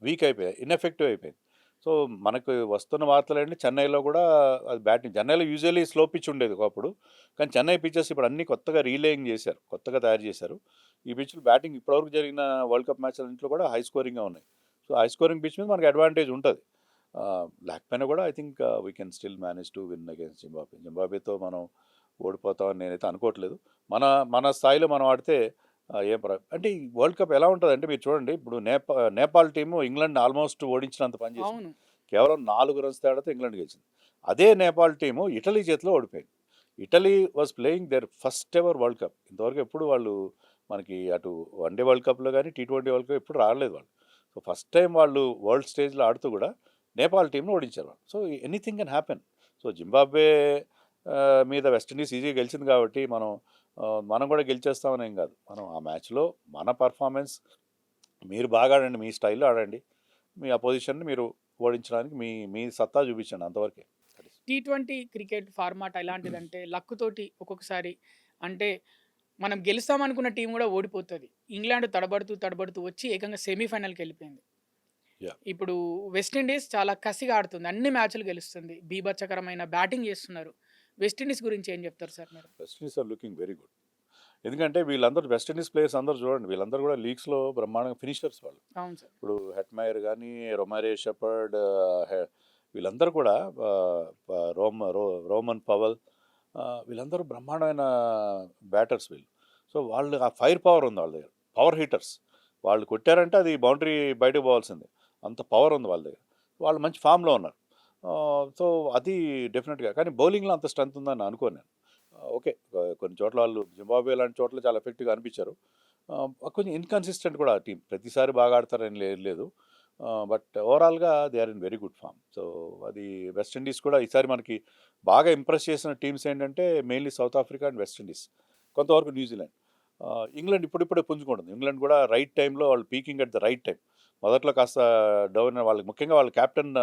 వీక్ అయిపోయాయి. ఇన్‌ఎఫెక్టివ్ అయిపోయింది. సో, మనకు వస్తున్న వార్తలేంటి చెన్నైలో కూడా అది బ్యాటింగ్ చెన్నైలో యూజువల్లీ స్లో పిచ్ ఉండేది ఒకప్పుడు. కానీ చెన్నై పిచెస్ ఇప్పుడు అన్నీ కొత్తగా రీలేయింగ్ చేశారు. కొత్తగా తయారు చేశారు. ఈ పిచ్‌లు బ్యాటింగ్ ఇప్పటివరకు జరిగిన వరల్డ్ కప్ మ్యాచ్‌లన్నింటిలో కూడా హై స్కోరింగ్‌గా ఉన్నాయి. సో, హై స్కోరింగ్ పిచ్ మీద మనకు అడ్వాంటేజ్ ఉంటది. లేకపోయినా కూడా I think we can still manage to win against Zimbabwe. జింబాబ్వేతో మనం ఓడిపోతామని నేనైతే అనుకోవట్లేదు. మన మన స్థాయిలో మనం ఆడితే అంటే ఈ వరల్డ్ కప్ ఎలా ఉంటదంటే మీరు చూడండి ఇప్పుడు నేపాల్ టీము ఇంగ్లాండ్‌ని ఆల్మోస్ట్ ఓడించినంత పని చేసింది. అవును. కేవలం 4 రన్స్ తేడాతో ఇంగ్లాండ్ గెలిచింది. అదే నేపాల్ టీము ఇటలీ చేతిలో ఓడిపోయింది. Italy was playing their first ever World Cup. ఇంతవరకు ఎప్పుడు వాళ్ళు మనకి అటు వన్‌డే వరల్డ్ కప్‌లో గాని, టీ20 వరల్డ్ కప్ ఎప్పుడు రాలేదు వాళ్ళు. సో, ఫస్ట్ టైమ్ వాళ్ళు వరల్డ్ స్టేజ్‌లో ఆడుతూ కూడా నేపాల్ టీమ్‌ని ఓడించారు వాళ్ళు. So, anything can happen. So, Zimbabwe మీద వెస్ట్ ఇండీస్ ఈజీగా గెలిచింది కాబట్టి మనం కూడా గెలిచేస్తామని ఏం కాదు. మనం ఆ మ్యాచ్‌లో మన పెర్ఫార్మెన్స్ మీరు బాగా ఆడండి. మీ స్టైల్‌లో ఆడండి. మీ అపోజిషన్‌ని మీరు ఓడించడానికి మీ మీ సత్తా చూపించండి అంతవరకే. That is T20 cricket format ఎలాంటిదంటే లక్ తోటి ఒక్కొక్కసారి అంటే మనం గెలుస్తామనుకున్న టీమ్ గూడా ఓడిపోతది. ఇంగ్లాండ్ తడబడుతూ, తడబడుతూ వచ్చి ఏకంగా సెమీఫైనల్‌కెళ్ళిపోయింది. యాహ్! ఇప్పుడు వెస్టిండీస్ చాలా కసిగా ఆడుతుంది. అన్ని మ్యాచ్‌లు గెలుస్తుంది. బీభత్సకరమైన బ్యాటింగ్ చేస్తున్నారు. వెస్టిండీస్ గురించి ఏం చెప్తారు సార్ మీరు? West Indies are looking very good. ఎందుకంటే వీళ్ళందరూ వెస్ట్ ఇండీస్ ప్లేయర్స్ అందరూ చూడండి. వీళ్ళందరూ కూడా లీగ్స్‌లో బ్రహ్మాండంగా ఫినిషర్స్ వాళ్ళు. అవును సార్. ఇప్పుడు హెట్‌మైర్ గానీ, రొమారియో షెపర్డ్, హె వీళ్ళందరూ కూడా ఆహ్, ప రోమ రో రోమన్ పవల్ వీళ్ళందరూ బ్రహ్మాండమైన బ్యాటర్స్ వీళ్ళు. సో, వాళ్ళు ఆ ఫైర్ పవర్ ఉంది వాళ్ళ దగ్గర. Power hitters. వాళ్ళు కొట్టారంటే అది బౌండరీ బయటకు పోవాల్సిందే. అంత పవర్ ఉంది వాళ్ళ దగ్గర. వాళ్ళు మంచి ఫామ్‌లో ఉన్నారు. సో, అది డెఫినిట్‌గా కానీ బౌలింగ్‌లో అంత స్ట్రెంత్ ఉందని అనుకోను నేను. ఓకే. కొన్ని చోట్ల వాళ్ళు జింబాబ్వే లాంటి చోట్ల చాలా ఎఫెక్టివ్‌గా అనిపించారు. కొంచెం ఇన్‌కన్సిస్టెంట్ కూడా ఆ టీమ్. ప్రతిసారి బాగా ఆడతారని లేదు. బట్ ఓవరాల్గా they are in very good form. So అది వెస్టిండీస్ కూడా ఈసారి మనకి బాగా ఇంప్రెస్ చేసిన టీమ్స్ ఏంటంటే mainly South Africa and West Indies, కొంతవరకు న్యూజిలాండ్. ఇంగ్లాండ్ ఇప్పుడిప్పుడే పుంజుకుంటుంది. ఇంగ్లాండ్ కూడా రైట్ టైంలో వాళ్ళు peaking at the right time. మొదట్లో కాస్త డౌన్ వాళ్ళకి, ముఖ్యంగా వాళ్ళ కెప్టెన్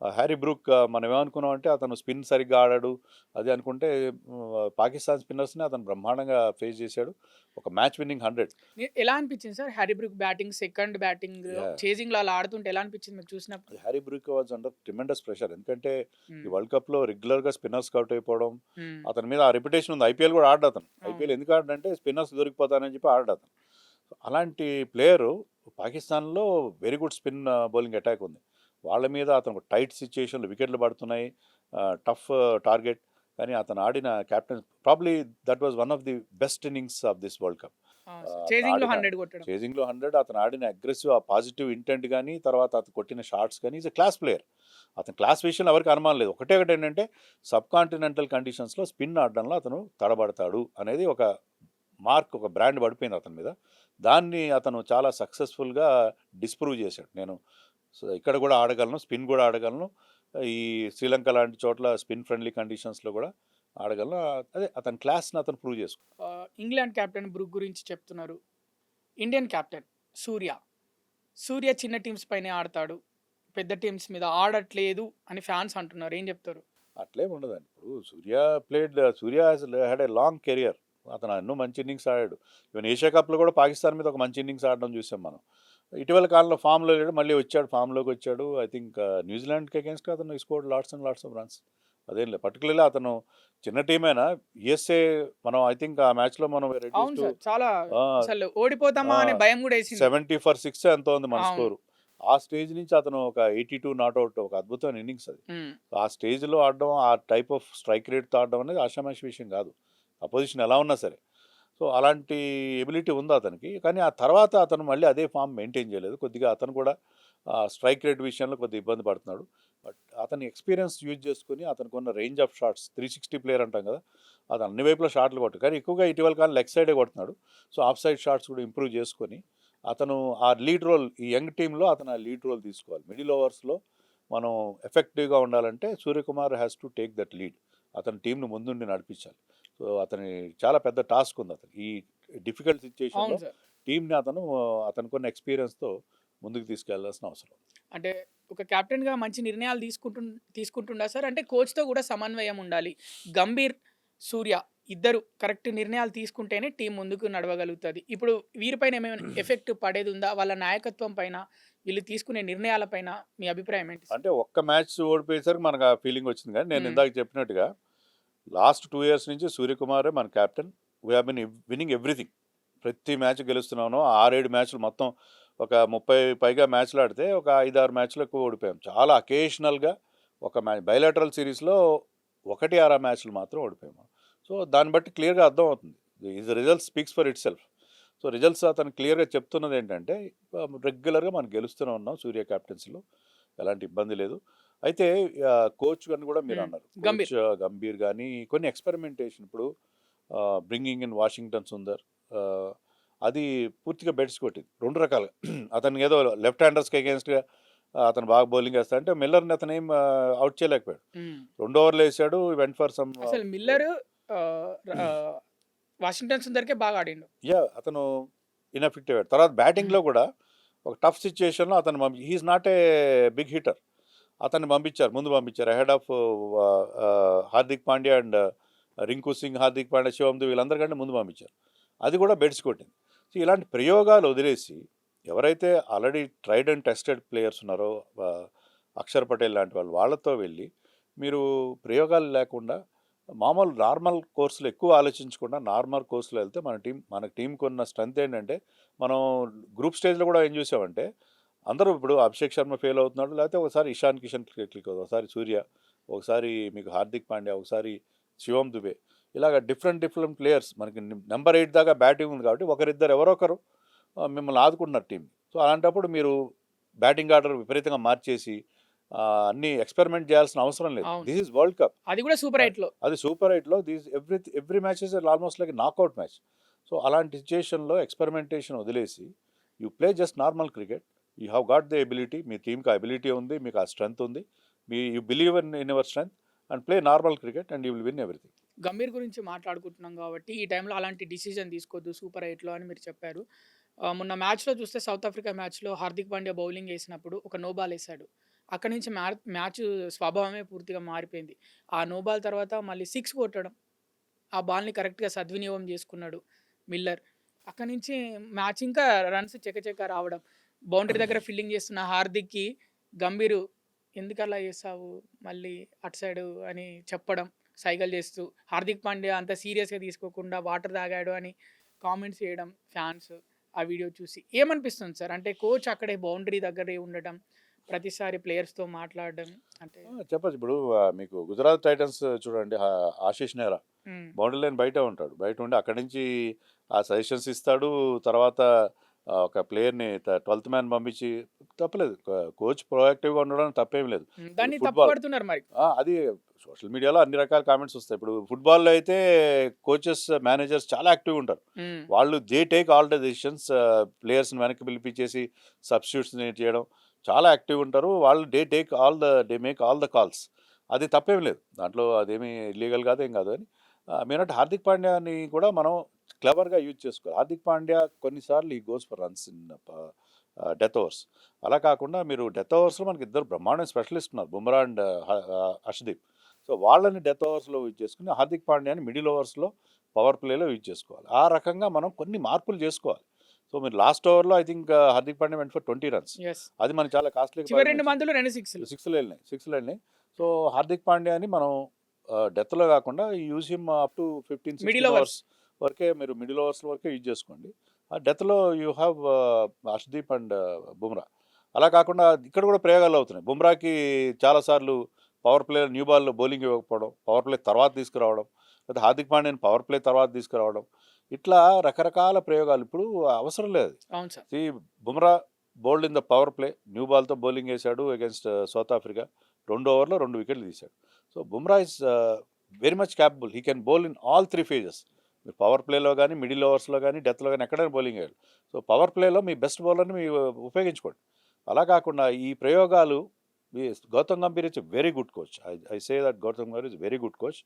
హ్యారీ బ్రూక్, మనం ఏమనుకున్నాం అంటే అతను స్పిన్ సరిగ్గా ఆడాడు అది అనుకుంటే, పాకిస్తాన్ స్పిన్నర్స్ని అతను బ్రహ్మాండంగా ఫేస్ చేశాడు. ఒక మ్యాచ్ విన్నింగ్ 100. ఎలా అనిపించింది sir Harry Brook batting, second batting, Yeah. Chasing లో అలా ఆడుతుంటే ఎలా అనిపించింది మీకు చూసినప్పుడు? Harry Brook was under tremendous pressure. ఎందుకంటే ఈ ఉమ్, వరల్డ్ కప్లో రెగ్యులర్గా స్పిన్నర్స్ అవుట్ అయిపోవడం, ఉమ్, అతని మీద ఆ రెప్యుటేషన్ ఉంది. ఐపీఎల్ కూడా ఆడాడు అతను. అవును. ఐపీఎల్ ఎందుకు ఆడంటే స్పిన్నర్స్ దొరికిపోతానని చెప్పి ఆడాడు అతను. So, అలాంటి ప్లేయరు పాకిస్తాన్లో very good spin bowling attack ఉంది. వాళ్ళ మీద అతను టైట్ సిచ్యుయేషన్లో వికెట్లు పడుతున్నాయి, టఫ్ టార్గెట్. కానీ అతను ఆడిన captain probably that was one of the best innings of this world cup. Chasing లో ఆడిన 100 కొట్టడం. చేజింగ్లో 100, అతను ఆడిన అగ్రెసివ్ ఆ పాజిటివ్ ఇంటెంట్ కానీ, తర్వాత అతను కొట్టిన షాట్స్ కానీ, ఈజ్ ఎ క్లాస్ ప్లేయర్. అతని క్లాస్ విషయంలో ఎవరికి అనుమానం లేదు. ఒకటి ఏంటంటే సబ్ కాంటినెంటల్ కండిషన్స్లో స్పిన్ ఆడడంలో అతను తడబడతాడు అనేది ఒక మార్క్, ఒక బ్రాండ్ పడిపోయింది అతని మీద. దాన్ని అతను చాలా సక్సెస్ఫుల్గా డిస్ప్రూవ్ చేశాడు. నేను ఇక్కడ కూడా ఆడగలను, స్పిన్ కూడా ఆడగలను, ఈ శ్రీలంక లాంటి చోట్ల స్పిన్ ఫ్రెండ్లీ కండిషన్స్లో కూడా ఆడగలను. అదే అతని క్లాస్ని అతను ప్రూవ్ చేసుకున్నాడు. ఇంగ్లాండ్ కెప్టెన్ బ్రూక్ గురించి చెప్తున్నారు. ఇండియన్ కెప్టెన్ సూర్య చిన్న టీమ్స్ పైనే ఆడతాడు, పెద్ద టీమ్స్ మీద ఆడట్లేదు అని ఫ్యాన్స్ అంటున్నారు. ఏం చెప్తారు? అట్లేం ఉండదండి. ఇప్పుడు సూర్య హ్యాడ్ ఏ లాంగ్ కెరియర్. అతను ఎన్నో మంచి ఇన్నింగ్స్ ఆడాడు. ఈవెన్ ఏషియా కప్లో కూడా పాకిస్తాన్ మీద ఒక మంచి ఇన్నింగ్స్ ఆడడం చూసాం మనం. ఇటీవల కాలంలో ఫామ్లో లేడు, మళ్ళీ వచ్చాడు, ఫామ్లోకి వచ్చాడు. ఐ థింక్ న్యూజిలాండ్కి అగేన్స్ట్ అతను scored lots and lots of runs. అదేం లేదు, పర్టికులర్లీ అతను చిన్న టీం అయినా యుఎస్ఏ, మనం ఐ థింక్ ఆ మ్యాచ్లో మనం అవును సార్, చాలా అసలు ఓడిపోతామా అనే భయం కూడా వేసింది. 70 for 6 ఎంతో ఉంది మన అవును. స్కోరు. ఆ స్టేజ్ నుంచి అతను ఒక 82 నాట్అవుట్, ఒక అద్భుతమైన ఇన్నింగ్స్ అది. ఉమ్, ఆ స్టేజ్లో ఆడడం, ఆ టైప్ ఆఫ్ స్ట్రైక్ రేట్తో ఆడడం అనేది ఆషామాషి విషయం కాదు, అపోజిషన్ ఎలా ఉన్నా సరే. సో అలాంటి ఎబిలిటీ ఉంది అతనికి. కానీ ఆ తర్వాత అతను మళ్ళీ అదే ఫామ్ మెయింటైన్ చేయలేదు. కొద్దిగా అతను కూడా స్ట్రైక్ రేట్ విషయంలో కొద్దిగా ఇబ్బంది పడుతున్నాడు. బట్ అతని ఎక్స్పీరియన్స్ యూజ్ చేసుకుని అతనికి ఉన్న రేంజ్ ఆఫ్ షాట్స్, 360 ప్లేయర్ అంటాం కదా, అతను అన్ని వైపులో షాట్లు కొట్టు, కానీ ఎక్కువగా ఇటీవల కాలం లెగ్ సైడే కొడుతున్నాడు. సో ఆఫ్ సైడ్ షాట్స్ కూడా ఇంప్రూవ్ చేసుకొని అతను ఆ లీడ్ రోల్, ఈ యంగ్ టీంలో అతను ఆ లీడ్ రోల్ తీసుకోవాలి. మిడిల్ ఓవర్స్లో మనం ఎఫెక్టివ్గా ఉండాలంటే Suryakumar has to take that lead. అతని టీంను ముందుండి నడిపించాలి. సో అతని చాలా పెద్ద టాస్క్ ఉంది అతను ఈ డిఫికల్ట్ సిచ్యుయేషన్లో. అవును సార్. టీంని అతనుకున్న ఎక్స్పీరియన్స్తో ముందుకు తీసుకెళ్లాల్సిన అవసరం. అంటే ఒక కెప్టెన్ గా మంచి నిర్ణయాలు తీసుకుంటుండా సార్? అంటే కోచ్ తో కూడా సమన్వయం ఉండాలి. గంభీర్, సూర్య ఇద్దరు కరెక్ట్ నిర్ణయాలు తీసుకుంటేనే టీం ముందుకు నడవగలుగుతుంది. ఇప్పుడు వీరిపైన ఏమైనా ఎఫెక్ట్ పడేది ఉందా? వాళ్ళ నాయకత్వం పైన, వీళ్ళు తీసుకునే నిర్ణయాల పైన మీ అభిప్రాయం ఏంటి? అంటే ఒక్క మ్యాచ్ ఓడిపోయేసరికి మనకు ఆ ఫీలింగ్ వచ్చింది. కానీ నేను మ్మ్. ఇందాక చెప్పినట్టుగా లాస్ట్ 2 years నుంచి సూర్యకుమారే మన captain. We have been winnowing everything. ప్రతి మ్యాచ్ గెలుస్తున్నాను. 6-7 మ్యాచ్లు, మొత్తం ఒక 30 పైగా మ్యాచ్లు ఆడితే ఒక 5-6 మ్యాచ్లు ఎక్కువ ఓడిపోయాం. చాలా అకేషనల్గా ఒక మ్యాచ్, బయలాటరల్ సిరీస్లో 1-6 మ్యాచ్లు మాత్రం ఓడిపోయాము. సో దాన్ని బట్టి క్లియర్గా అర్థమవుతుంది. Is results speaks for it self. So results అతను క్లియర్గా చెప్తున్నది ఏంటంటే రెగ్యులర్గా మనం గెలుస్తూనే ఉన్నాం సూర్య క్యాప్టెన్సీలో, ఎలాంటి ఇబ్బంది లేదు. అయితే కోచ్ అని కూడా మీరు అన్నారు, గంభీర్. కోచ్ గంభీర్ కానీ కొన్ని ఎక్స్పెరిమెంటేషన్, ఇప్పుడు బ్రింగింగ్ ఇన్ వాషింగ్టన్ సుందర్, అది పూర్తిగా బెడ్స్ కొట్టింది 2 రకాలుగా. అతను ఏదో లెఫ్ట్ హ్యాండర్స్కి అగేన్స్ట్గా అతను బాగా బౌలింగ్ వేస్తా అంటే మిల్లర్ని అతను ఏం అవుట్ చేయలేకపోయాడు. 2 ఓవర్లు వేసాడు, వెంట్ ఫర్ సమ్. అసలు మిల్లర్ వాషింగ్టన్ సుందర్కే బాగా ఆడిండు. అతను ఇన్ఎఫెక్టివ్ అయ్యాడు. తర్వాత బ్యాటింగ్లో కూడా ఒక టఫ్ సిచ్యుయేషన్లో అతను he is not a big hitter. అతన్ని ముందు పంపించారు ahead of Hardik Pandya and Rinku Singh, Hardik Pandya, Shivam Dube వీళ్ళందరికంటే ముందు పంపించారు. అది కూడా బెడ్స్ కొట్టింది. సో ఇలాంటి ప్రయోగాలు వదిలేసి ఎవరైతే already tried and tested players ఉన్నారో, అక్షర్ పటేల్ లాంటి వాళ్ళతో వెళ్ళి మీరు ప్రయోగాలు లేకుండా మామూలు నార్మల్ కోర్సులో ఎక్కువ ఆలోచించకుండా నార్మల్ కోర్సులో వెళ్తే మన టీంకి ఉన్న స్ట్రెంత్ ఏంటంటే, మనం గ్రూప్ స్టేజ్లో కూడా ఏం చూసామంటే అందరూ ఇప్పుడు అభిషేక్ శర్మ ఫెయిల్ అవుతున్నాడు, లేకపోతే ఒకసారి ఇషాన్ కిషన్ క్లిక్ అవుతుంది, ఒకసారి సూర్య, ఒకసారి మీకు హార్దిక్ పాండ్యా, ఒకసారి శివం దుబే, ఇలాగ డిఫరెంట్ ప్లేయర్స్. మనకి నెంబర్ 8 దాకా బ్యాటింగ్ ఉంది కాబట్టి ఒకరిద్దరు ఎవరొకరు మిమ్మల్ని ఆదుకుంటున్నారు టీం. సో అలాంటప్పుడు మీరు బ్యాటింగ్ ఆర్డర్ విపరీతంగా మార్చేసి అన్ని ఎక్స్పెరిమెంట్ చేయాల్సిన అవసరం లేదు. This is world cup. అది కూడా సూపర్ 8లో. అది సూపర్ 8లో every match is almost like knockout match. So అలాంటి సిచ్యుయేషన్లో ఎక్స్పెరిమెంటేషన్ వదిలేసి you play just normal cricket, you have got the ability, మీ టీంకి ఆ ఎబిలిటీ ఉంది, మీకు ఆ స్ట్రెంత్ ఉంది, you believe in your strength and play normal cricket and you will win everything. Gambhir గురించి మాట్లాడుకుంటున్నాం కాబట్టి ఈ టైంలో అలాంటి డిసిజన్ తీసుకోవద్దు సూపర్ 8లో అని మీరు చెప్పారు. మొన్న మ్యాచ్‌లో చూస్తే సౌత్ ఆఫ్రికా మ్యాచ్‌లో హార్దిక్ పాండ్యా బౌలింగ్ ఏసినప్పుడు ఒక నో బాల్ ఏసాడు. అక్కడి నుంచి మ్యాచ్ స్వభావమే పూర్తిగా మారిపోయింది. ఆ నో బాల్ తర్వాత మళ్ళీ 6 కొట్టడం. ఆ బాల్‌ని కరెక్ట్‌గా సద్వినియోగం చేసుకున్నాడు మిల్లర్. అక్కడి నుంచి మ్యాచ్ ఇంకా రన్స్ చెకచెక రావడం. బౌండరీ దగ్గర ఫీల్డింగ్ చేస్తున్న హార్దిక్‌కి గంభీరు ఎందుకలా చేసావు? మళ్ళీ అటు సైడు అని చెప్పడం. సైగలు చేస్తూ హార్దిక్ పాండ్యా అంత సీరియస్‌గా తీసుకోకుండా వాటర్ తాగాడు అని కామెంట్స్ చేయడం ఫ్యాన్స్ ఆ వీడియో చూసి. ఏమనిపిస్తుంది సార్? అంటే కోచ్ అక్కడే బౌండరీ దగ్గరే ఉండడం, ప్రతిసారి ప్లేయర్స్‌తో మాట్లాడడం అంటే చెప్పొచ్చు. ఇప్పుడు మీకు గుజరాత్ టైటన్స్ చూడండి, ఆశీష్ నెహ్రా హ్మ్. బౌండరీ లైన్ బయట ఉంటాడు. బయట ఉండి అక్కడి నుంచి ఆ సజెషన్స్ ఇస్తాడు. తర్వాత ఒక ప్లేయర్‌ని 12థ్ మ్యాన్ పంపించి తప్పులేదు. కోచ్ ప్రొయాక్టివ్‌గా ఉండడం తప్పేమి లేదు. హ్మ్. ఇప్పుడు దాన్ని ఫుట్బాల్ తప్పుపడుతున్నారు మరి. అది సోషల్ మీడియాలో అన్ని రకాల కామెంట్స్ వస్తాయి. ఇప్పుడు ఫుట్బాల్‌లో అయితే కోచెస్, మేనేజర్స్ చాలా యాక్టివ్‌గా ఉంటారు. హ్మ్. వాళ్ళు they take all the decisions. ప్లేయర్స్‌ని వెనక్కి పిలిపించేసి సబ్స్టిట్యూట్స్‌ని చేయడం చాలా యాక్టివ్‌గా ఉంటారు. వాళ్ళు they make all the calls. అది తప్పేమి లేదు. దాంట్లో అదేమి ఇల్లీగల్ కాదు, ఏం కాదు అని. మీరన్నట్టు హార్దిక్ పాండ్యాని కూడా మనం క్లెవర్‌గా యూజ్ చేసుకోవాలి. హార్దిక్ పాండ్యా కొన్నిసార్లు ఈ goes for runs in death overs. అలా కాకుండా మీరు డెత్ ఓవర్స్‌లో మనకి ఇద్దరు బ్రహ్మాండమైన స్పెషలిస్ట్ ఉన్నారు. బుమ్రా అండ్ హర్షదీప్. సో వాళ్ళని డెత్ ఓవర్స్‌లో యూజ్ చేసుకొని హార్దిక్ పాండ్యాని మిడిల్ ఓవర్స్‌లో పవర్ ప్లేలో యూజ్ చేసుకోవాలి. ఆ రకంగా మనం కొన్ని మార్పులు చేసుకోవాలి. సో మీరు లాస్ట్ ఓవర్‌లో I think Hardik Pandya went for 20 runs. Yes. అది మనకి చాలా కాస్ట్లీగా చివరి 2 పరిణమించింది. బంతులు 2 సిక్స్‌లు. సిక్స్‌లు వెళ్ళినాయి. సో హార్దిక్ పాండ్యాని మనం డెత్‌లో కాకుండా use him up to 15, middle 16 overs. Overs వరకే, మీరు మిడిల్ ఓవర్స్ వరకే యూజ్ చేసుకోండి. ఆ డెత్‌లో you have Harshdeep and Bumrah. అలా కాకుండా ఇక్కడ కూడా ప్రయోగాలు అవుతున్నాయి. బుమ్రాకి చాలా సార్లు పవర్ ప్లే న్యూ బాల్‌లో బౌలింగ్ ఇవ్వకపోవడం, పవర్ ప్లే తర్వాత తీసుకురావడం, లేదా హార్దిక్ పాండ్యాని పవర్ ప్లే తర్వాత తీసుకురావడం. ఇట్లా రకరకాల ప్రయోగాలు ఇప్పుడు అవసరం లేదు. అవును sir. See Bumrah bowled in the power play, new బాల్‌తో బౌలింగ్ ఏసాడు అగైన్స్ట్ సౌత్ ఆఫ్రికా. 2 ఓవర్‌లో 2 వికెట్లు తీశాడు. So Bumrah is very much capable. He can bowl in all 3 phases. మీరు పవర్ ప్లేలో గానీ, మిడిల్ ఓవర్స్‌లో గానీ, డెత్‌లో గానీ ఎక్కడైనా బౌలింగ్ ఏయాలి. సో పవర్ ప్లేలో మీ బెస్ట్ బౌలర్‌ని మీరు ఉపయోగించుకోండి. అలా కాకుండా ఈ ప్రయోగాలు Gautam Gambhir is a very good coach. I say that Gautam Gambhir is very good coach.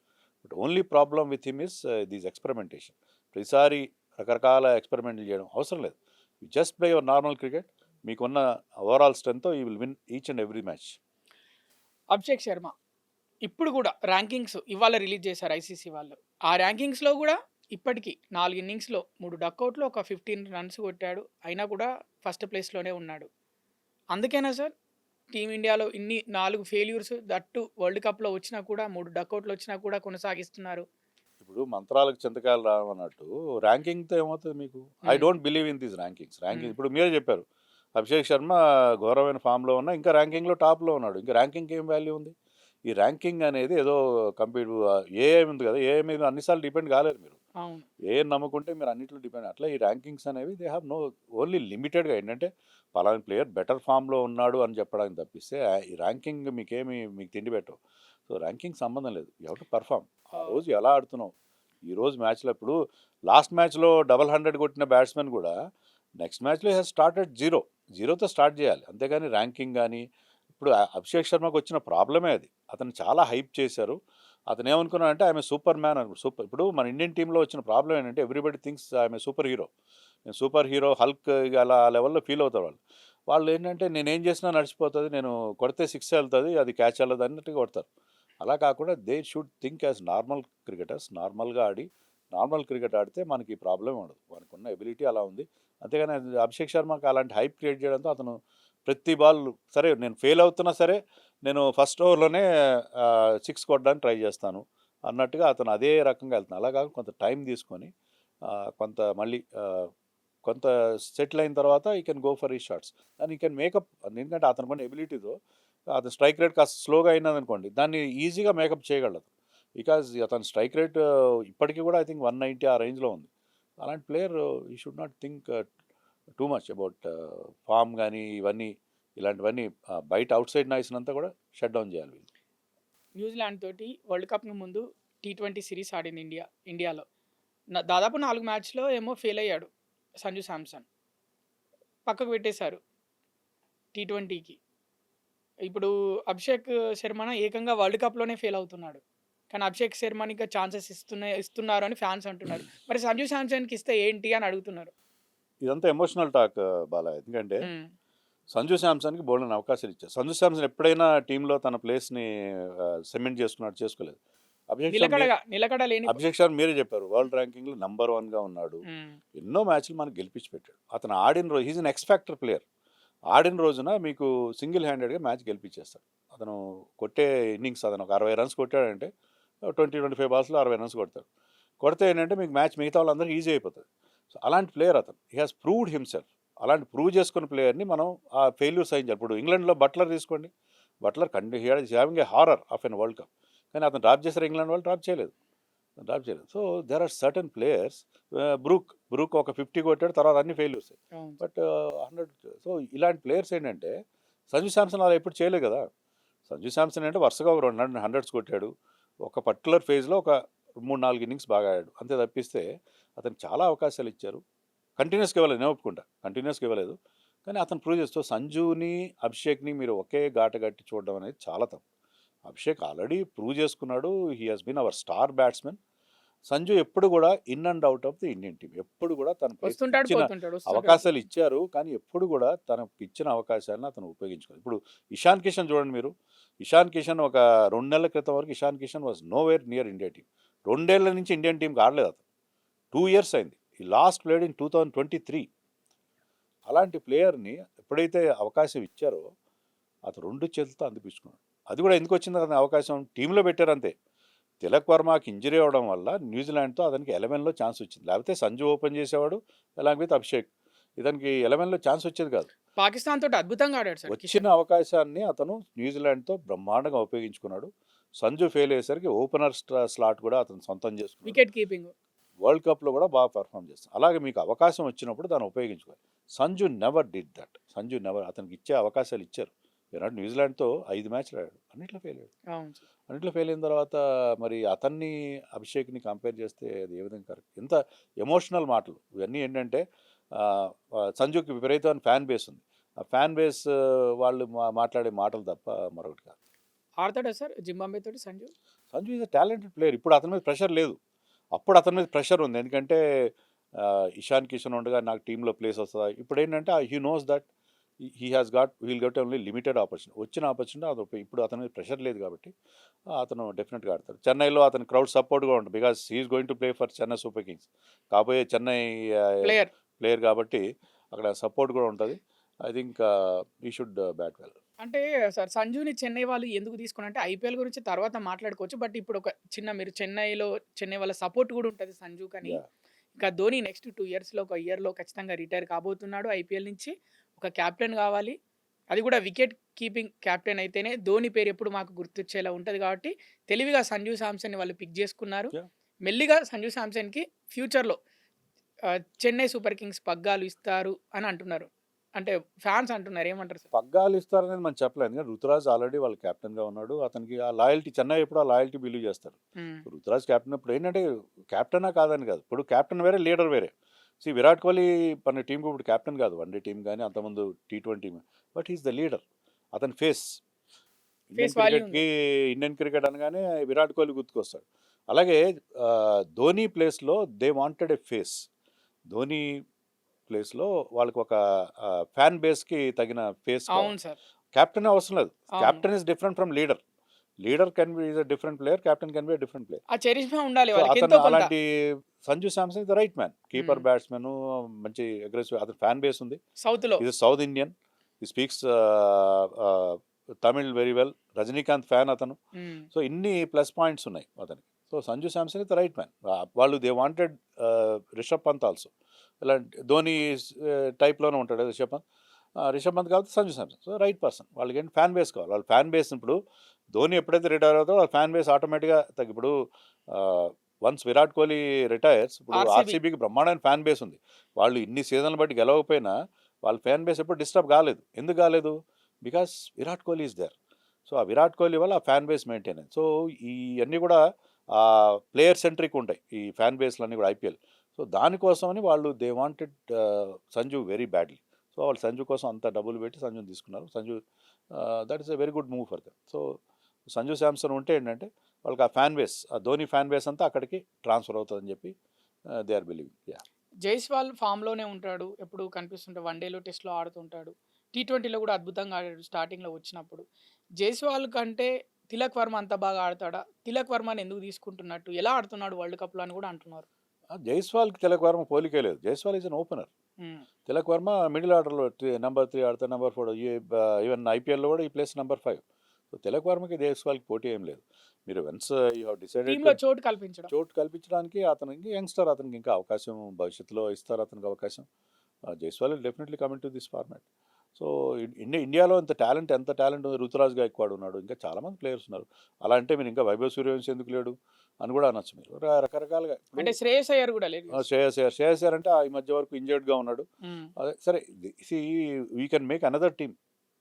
But only problem with him is this experimentation. ప్రతిసారి రకరకాల ఎక్స్పెరిమెంట్లు చేయడం అవసరం లేదు. You just play your normal cricket. మీకున్న ఓవరాల్ స్ట్రెంగ్త్‌తో you will win each and every match. Abhishek Sharma ఇప్పుడు గూడా ర్యాంకింగ్స్ ఇవాళ రిలీజ్ చేశారు ఐసీసీ వాళ్ళు. ఆ ర్యాంకింగ్స్‌లో గూడా ఇప్పటికి 4 ఇన్నింగ్స్‌లో 3 డకౌట్‌లు, ఒక 15 రన్స్ కొట్టాడు. అయినా కూడా ఫస్ట్ ప్లేస్‌లోనే ఉన్నాడు. అందుకేనా సార్ టీమిండియాలో ఇన్ని 4 ఫెయిల్యూర్స్ దట్టు వరల్డ్ కప్‌లో వచ్చినా కూడా 3 డకౌట్‌లు వచ్చినా కూడా కొనసాగిస్తున్నారు? ఇప్పుడు మంత్రాలకు చింతకాయలు రావన్నట్టు ర్యాంకింగ్‌తో ఏమవుతది మీకు? ఐ హ్మ్. Don't believe in these rankings. హ్మ్. ఇప్పుడు మీరే చెప్పారు. అభిషేక్ శర్మ ఘోరమైన ఫామ్‌లో ఉన్నా, ఇంకా ర్యాంకింగ్‌లో టాప్‌లో ఉన్నాడు. ఇంకా ర్యాంకింగ్‌కి ఏం వాల్యూ ఉంది? ఈ ర్యాంకింగ్ అనేది ఏదో ఏఐ ఉంది కదా! ఏఐ మీద అన్ని సార్లు డిపెండ్ కాలేరు మీరు. అవును. ఏఐని నమ్ముకుంటే మీరు అన్నిట్లో డిపెండ్. అట్లా ఈ ర్యాంకింగ్స్ అనేవి దే హావ్ నో, ఓన్లీ లిమిటెడ్‌గా ఏంటంటే పలానా ప్లేయర్ బెటర్ ఫామ్‌లో ఉన్నాడు అని చెప్పడానికి తప్పిస్తే ఈ ర్యాంకింగ్ మీకు తిండి పెట్టవు. సో ర్యాంకింగ్ సంబంధం లేదు. You have to perform. ఆ ఆహ్, రోజు ఎలా ఆడుతున్నావు? ఈరోజు మ్యాచ్‌లో ఇప్పుడు లాస్ట్ మ్యాచ్‌లో డబుల్ 100 కొట్టిన బ్యాట్స్‌మెన్ కూడా నెక్స్ట్ మ్యాచ్‌లో హి హాస్ స్టార్టెడ్ 0తో స్టార్ట్ చేయాలి. అంతేగాని ర్యాంకింగ్ గాని, ఇప్పుడు అభిషేక్ శర్మకు వచ్చిన ప్రాబ్లమే అది. అతను చాలా హైప్ చేశారు. అతను ఏమనుకున్నాడంటే ఐఎమ్ ఏ సూపర్ మ్యాన్ ఇప్పుడు మన ఇండియన్ టీమ్‌లో వచ్చిన ప్రాబ్లమ్ ఏంటంటే everybody thinks I'm a super hero. నేను సూపర్ హీరో, హల్క్ అలా ఆ లెవెల్‌లో ఫీల్ అవుతారు వాళ్ళు. వాళ్ళేంటంటే నేనేం చేసినా నడిచిపోతది. నేను కొడితే సిక్స్ ఎళ్తది. అది క్యాచ్ ఎళ్ళదు అన్నట్టుగా కొడతారు. అలా కాకుండా they should think as normal cricketers. నార్మల్‌గా ఆడి, నార్మల్ క్రికెట్ ఆడితే మనకి ప్రాబ్లమే ఉండదు. వానికున్న ఎబిలిటీ అలా ఉంది. అంతేగాని అభిషేక్ శర్మకి అలాంటి హైప్ క్రియేట్ చేయడంతో అతను ప్రతి బాల్ సరే నేను ఫెయిల్ అవుతున్నా సరే, నేను ఫస్ట్ ఓవర్‌లోనే 6 కొట్టడానికి ట్రై చేస్తాను అన్నట్టుగా అతను అదే రకంగా ఎళ్తున్నాడు. అలా కాకుండా కొంత టైం తీసుకొని కొంత మళ్ళీ కొంత సెటిల్ అయిన తర్వాత ఈ కెన్ గో ఫర్ ఈ షాట్స్. అండ్ ఈ కెన్ మేకప్. ఎందుకంటే అతనుకున్న ఎబిలిటీతో అతని స్ట్రైక్ రేట్ కాస్త స్లోగా అయినదనుకోండి, దాన్ని ఈజీగా మేకప్ చేయగలడు. బికాజ్ అతని స్ట్రైక్ రేట్ ఇప్పటికీ కూడా ఐ థింక్ 190 ఆ రేంజ్‌లో ఉంది. అలాంటి player he should not think too much about form గానీ ఇవన్నీ, ఇలాంటివన్నీ బయట ఔట్ సైడ్ నాయిస్‌నంతా కూడా షట్ డౌన్ చేయాలి వీళ్ళు. న్యూజిలాండ్ తోటి వరల్డ్ కప్‌కి ముందు టీ20 సిరీస్ ఆడింది ఇండియాలో. దాదాపు 4 మ్యాచ్‌లో ఏమో ఫెయిల్ అయ్యాడు సంజు శాంసన్. పక్కకు పెట్టేశారు. టీ20కి. ఇప్పుడు అభిషేక్ శర్మ ఏకంగా వరల్డ్ కప్‌లోనే ఫెయిల్ అవుతున్నాడు. కానీ అభిషేక్ శర్మని ఇంకా ఛాన్సెస్ ఇస్తున్నారు అని ఫ్యాన్స్ అంటున్నారు. మరి సంజు శాంసన్‌కి ఇస్తే ఏంటి అని అడుగుతున్నారు. ఇదంతా ఎమోషనల్ టాక్ బాలా. ఎందుకంటే హ్మ్. సంజు శాంసన్‌కి బోలెడన్ని అవకాశాలు ఇచ్చారు. సంజు శాంసన్ ఎప్పుడైనా టీమ్‌లో తన ప్లేస్‌ని సిమెంట్ చేసుకున్నాడు, చేసుకోలేదు. అభిషేక్ శర్మ నిలకడ లేని అభిషేక్ శర్మ మీరే చెప్పారు. వరల్డ్ ర్యాంకింగ్‌లో నంబర్ 1గా ఉన్నాడు. హ్మ్. ఎన్నో మ్యాచ్‌లు మనకు గెలిపించి పెట్టాడు. అతను ఆడిన రోజు he is an X factor player. ఆడిన రోజున మీకు సింగిల్ హ్యాండెడ్‌గా మ్యాచ్ గెలిపించేస్తాడు. అతను కొట్టే ఇన్నింగ్స్ అతను ఒక 60 రన్స్ కొట్టాడంటే 20, 25 బాల్స్‌లో 60 రన్స్ కొడతాడు. కొడితే ఏంటంటే మీకు మ్యాచ్ మిగతా వాళ్ళందరికీ ఈజీ అయిపోతది. సో, అలాంటి ప్లేయర్ అతను. He has proved himself. అలాంటి ప్రూవ్ చేసుకున్న ప్లేయర్‌ని మనం ఆ ఫెయిల్యూర్ సహించాలి. ఇప్పుడు ఇంగ్లాండ్‌లో బట్లర్ తీసుకోండి. Buttler he is having a horror of an World Cup. కానీ అతను డ్రాప్ చేశారు, ఇంగ్లాండ్ వాళ్ళు డ్రాప్ చేయలేదు. డ్రాప్ చేయలేదు. So, there are certain players. Brook ఒక 50 కొట్టాడు, తర్వాత అన్ని ఫెయిల్యూర్సే. అవును. బట్ 100. సో, ఇలాంటి ప్లేయర్స్ ఏంటంటే సంజు శాంసన్ అలా ఎప్పుడు చేయలేదు కదా! సంజు శాంసన్ అంటే వరుసగా ఒక 200 హండ్రెడ్స్ కొట్టాడు. ఒక పర్టిక్యులర్ ఫేజ్‌లో ఒక 3, 4 ఇన్నింగ్స్ బాగా ఆడాడు. అంతే తప్పిస్తే అతనికి చాలా అవకాశాలు ఇచ్చారు. కంటిన్యూయస్‌గా ఇవ్వలేదు, నేను ఒప్పుకుంటా. కంటిన్యూయస్‌గా ఇవ్వలేదు. కానీ అతను ప్రూవ్ చేస్తూ సంజుని, అభిషేక్‌ని మీరు ఒకే గాట కట్టి చూడడం అనేది చాలా తప్పు. అభిషేక్ ఆల్రెడీ ప్రూవ్ చేసుకున్నాడు. He has been our star batsman. Sanju ఎప్పుడు కూడా in and out of the Indian team. ఎప్పుడు కూడా తన ప్లేస్ వస్తుంటాడు, ఇచ్చిన పోతుంటాడు. అవకాశాలు ఇచ్చారు. కానీ ఎప్పుడు కూడా తనకు ఇచ్చిన అవకాశాలను అతను ఉపయోగించుకోలేదు. ఇప్పుడు ఇషాన్ కిషన్ చూడండి మీరు. ఇషాన్ కిషన్ ఒక 2 నెలల క్రితం వరకు Ishan Kishan was nowhere near India team. 2 ఏళ్ల నుంచి ఇండియన్ టీమ్‌కి ఆడలేదు అతను. 2 ఇయర్స్ అయింది. ఈ లాస్ట్ ప్లేడ్ ఇన్ 2023. అలాంటి ప్లేయర్‌ని ఎప్పుడైతే అవకాశం ఇచ్చారో అతను 2 చేతులతో అందిపించుకున్నాడు. అది కూడా ఎందుకు వచ్చింది అతని అవకాశం? టీమ్‌లో పెట్టారు అంతే. తిలక్ వర్మకి ఇంజరీ అవ్వడం వల్ల న్యూజిలాండ్‌తో అతనికి 11లో ఛాన్స్ వచ్చింది. లేకపోతే సంజు ఓపెన్ చేసేవాడు అలాంగ్ విత్ అభిషేక్. ఇతనికి 11లో ఛాన్స్ వచ్చేది కాదు. పాకిస్తాన్ తోటి అద్భుతంగా ఆడాడు సార్ వచ్చిన కిషన్. అవకాశాన్ని అతను న్యూజిలాండ్‌తో బ్రహ్మాండంగా ఉపయోగించుకున్నాడు. సంజు ఫెయిల్ అయ్యేసరికి ఓపెనర్ స్లాట్ కూడా అతను సొంతం చేసుకున్నాడు. Wicket keeping. వరల్డ్ కప్‌లో కూడా బాగా పెర్ఫార్మ్ చేస్తాడు. అలాగే మీకు అవకాశం వచ్చినప్పుడు దాన్ని ఉపయోగించుకోవాలి. Sanju never did that. Sanju never. అతనికి ఇచ్చే అవకాశాలు ఇచ్చారు. ఈనాడు న్యూజిలాండ్‌తో 5 మ్యాచ్‌లు ఆడాడు. అన్నిట్లో ఫెయిల్ అయ్యాడు. అవును సార్. అన్నిట్లో ఫెయిల్ అయిన తర్వాత మరి అతన్ని, అభిషేక్‌ని కంపేర్ చేస్తే అది ఏ విధంగా కరెక్ట్? ఎంత ఎమోషనల్ మాటలు. ఇవన్నీ ఏంటంటే సంజుకి విపరీతమైన ఫ్యాన్ బేస్ ఉంది. ఆ ఫ్యాన్ బేస్ వాళ్ళు మాట్లాడే మాటలు తప్ప మరొకటి కాదు. ఆడతాడా సార్ జింబాబ్వే తోటి Sanju? Sanju is a talented player. ఇప్పుడు అతని మీద ప్రెషర్ లేదు. అప్పుడు అతని మీద ప్రెషర్ ఉంది. ఎందుకంటే ఇషాన్ కిషన్ ఉండగా నాకు టీంలో ప్లేస్ వస్తదా? ఇప్పుడు ఏంటంటే he knows that will get only limited opportunity. వచ్చిన ఆపర్చునిటీ అది ఇప్పుడు అతని మీద ప్రెషర్ లేదు కాబట్టి అతను డెఫినెట్గా ఆడతాడు. చెన్నైలో అతని క్రౌడ్ సపోర్ట్ కూడా ఉంటుంది. Because he's going to play for Chennai Super Kings. కాబోయే చెన్నై ప్లేయర్. ప్లేయర్ కాబట్టి అక్కడ సపోర్ట్ కూడా ఉంటుంది. I think he should bat well. అంటే సార్ సంజుని చెన్నై వాళ్ళు ఎందుకు తీసుకున్నారంటే ఐపీఎల్ గురించి తర్వాత మాట్లాడుకోవచ్చు. బట్ ఇప్పుడు ఒక మీరు చెన్నై వాళ్ళ సపోర్ట్ కూడా ఉంటది సంజుకని. Yeah. ఇంకా ధోని నెక్స్ట్ 2 ఇయర్స్‌లో ఒక ఇయర్‌లో ఖచ్చితంగా రిటైర్ కాబోతున్నాడు ఐపీఎల్ నుంచి. ఒక కెప్టెన్ కావాలి. అది కూడా వికెట్ కీపింగ్ కెప్టెన్ అయితేనే ధోని పేరు ఎప్పుడు మాకు గుర్తొచ్చేలా ఉంటది కాబట్టి తెలివిగా సంజు శాంసన్‌ని వాళ్ళు పిక్ చేసుకున్నారు. Yeah. మెల్లిగా సంజు శాంసన్‌కి ఫ్యూచర్‌లో చెన్నై సూపర్ కింగ్స్ పగ్గాలు ఇస్తారు అని అంటున్నారు. అంటే ఫ్యాన్స్ అంటున్నారు. ఏమంటారు సార్? పగ్గాలు ఇస్తారనేది మనం చెప్పలేం. ఎందుకంటే రుతురాజ్ ఆల్రెడీ వాళ్ళ కెప్టెన్‌గా ఉన్నాడు. అతనికి ఆ లాయల్టీ, చెన్నై ఎప్పుడు ఆ లాయల్టీ బిలీవ్ చేస్తారు. హ్మ్. రుతురాజ్ కెప్టెన్ ఇప్పుడు ఏంటంటే కెప్టెనా కాదని కాదు. ఇప్పుడు కెప్టెన్ వేరే, లీడర్ వేరే. విరాట్ కోహ్లీ మన టీంకి ఇప్పుడు కెప్టెన్ కాదు. వన్‌డే టీం కానీ అంతకుముందు T20 but he is the leader. అతని ఫేస్. ఫేస్ వాల్యూ ఉంది. ఇండియన్ క్రికెట్ అనగానే విరాట్ కోహ్లీ గుర్తుకొస్తాడు. అలాగే ధోని ప్లేస్‌లో they wanted a face. Dhoni ప్లేస్‌లో వాళ్ళకి ఒక ఫ్యాన్ బేస్‌కి తగిన ఫేస్ కావాలి. అవును సార్. కెప్టెన్ అవసరం లేదు. అవును. Captain is different from leader. Leader can be is a different player. Captain can be a different player. ఆ చరిష్మా ఉండాలి సో వాళ్ళకి ఎంతో అతను కొంత. అలాంటి Sanju Samson the right man. Keeper hmm. Batsmen, మంచి అగ్రెసివ్. అతని ఫ్యాన్ బేస్ ఉంది. సౌత్‌లో. Is South Indian. He speaks Tamil very well. Rajinikanth fan అతను. హ్మ్. సో ఇన్ని ప్లస్ పాయింట్స్ ఉన్నాయి అతనికి. So Sanju Samson is the right man. వాళ్ళు they wanted Rishabh Pant also. ఇలాంటి ధోని టైప్‌లోనే ఉంటాడు రిషబ్ పంత్. రిషబ్ పంత్ కాబట్టి Sanju Samson. So right person. వాళ్ళకి ఏంటి ఫ్యాన్ బేస్ కావాలి. వాళ్ళ ఫ్యాన్ బేస్ ఇప్పుడు ధోని ఎప్పుడైతే రిటైర్ అవుతాడో వాళ్ళ ఫ్యాన్ బేస్ ఆటోమేటిక్‌గా ఇప్పుడు వన్స్ విరాట్ కోహ్లీ రిటైర్స్ ఇప్పుడు ఆర్‌సీబీ. ఆర్‌సీబీకి బ్రహ్మాండమైన ఫ్యాన్ బేస్ ఉంది. వాళ్ళు ఇన్ని సీజన్లు బట్టి గెలవకపోయినా వాళ్ళ ఫ్యాన్ బేస్ ఎప్పుడు డిస్టర్బ్ కాలేదు. ఎందుకు కాలేదు? Because Virat Kohli is there. So ఆ విరాట్ కోహ్లీ వల్ల ఆ ఫ్యాన్ బేస్ మెయింటైన్. సో ఇవన్నీ కూడా ప్లేయర్ సెంట్రిక్ ఉంటాయి ఈ ఫ్యాన్ బేస్లన్నీ కూడా ఐపీఎల్. సో దానికోసమని వాళ్ళు they wanted Sanju very badly. So వాళ్ళు సంజు కోసం అంత డబ్బులు పెట్టి సంజుని తీసుకున్నారు. Sanju that is a very good move for them. So Sanju Samson ఉంటే ఏంటంటే వాళ్ళకి ఆ ఫ్యాన్ బేస్, ఆ ధోని ఫ్యాన్ బేస్ అంతా అక్కడికి ట్రాన్స్ఫర్ అవుతుందని చెప్పి they are believing. Yeah, Jaiswal ఫామ్‌లోనే ఉంటాడు. ఎప్పుడు కనిపిస్తుంటాడు. వన్‌డేలో, టెస్ట్‌లో ఆడుతుంటాడు. టీ20లో కూడా అద్భుతంగా ఆడాడు స్టార్టింగ్‌లో వచ్చినప్పుడు. జైస్వాల్ కంటే తిలక్ వర్మ అంత బాగా ఆడతాడా? తిలక్ వర్మని ఎందుకు తీసుకుంటున్నట్టు? ఎలా ఆడుతున్నాడు వరల్డ్ కప్‌లో అని కూడా అంటున్నారు. జైస్వాల్కి తిలక్ వర్మ పోలికే లేదు. Jaiswal is an opener. హ్మ్. తిలక్ వర్మ మిడిల్ ఆర్డర్లో నెంబర్ 3 ఆడతాడు, నెంబర్ 4 ఈవెన్ ఐపీఎల్‌లో కూడా ఈ ప్లేస్ నెంబర్ 5. సో తిలక్ వర్మకి జైస్వాల్కి పోటీ ఏం లేదు. మీరు once you have decided to టీమ్‌లో చోటు కల్పించడం. చోటు కల్పించడానికి అతనికి యంగ్స్టర్, అతనికి ఇంకా అవకాశం భవిష్యత్తులో ఇస్తారు అతనికి అవకాశం. Jaiswal definitely coming to this format. So ఇండియాలో ఎంత టాలెంట్ ఉంది. రుతురాజ్ గాయక్వాడ్ ఉన్నాడు, ఇంకా చాలామంది ప్లేయర్స్ ఉన్నారు. అలా అంటే మీరు ఇంకా వైభవ్ సూర్యవంశి ఎందుకు లేడు అని కూడా అనొచ్చు మీరు. రకరకాలుగా ఇప్పుడు అంటే శ్రేయస్ అయ్యర్ కూడా లేదు. శ్రేయస్ అయ్యర్ అంటే ఈ మధ్య వరకు ఇంజర్డ్గా ఉన్నాడు. హ్మ్. అదే సరే, we can make another team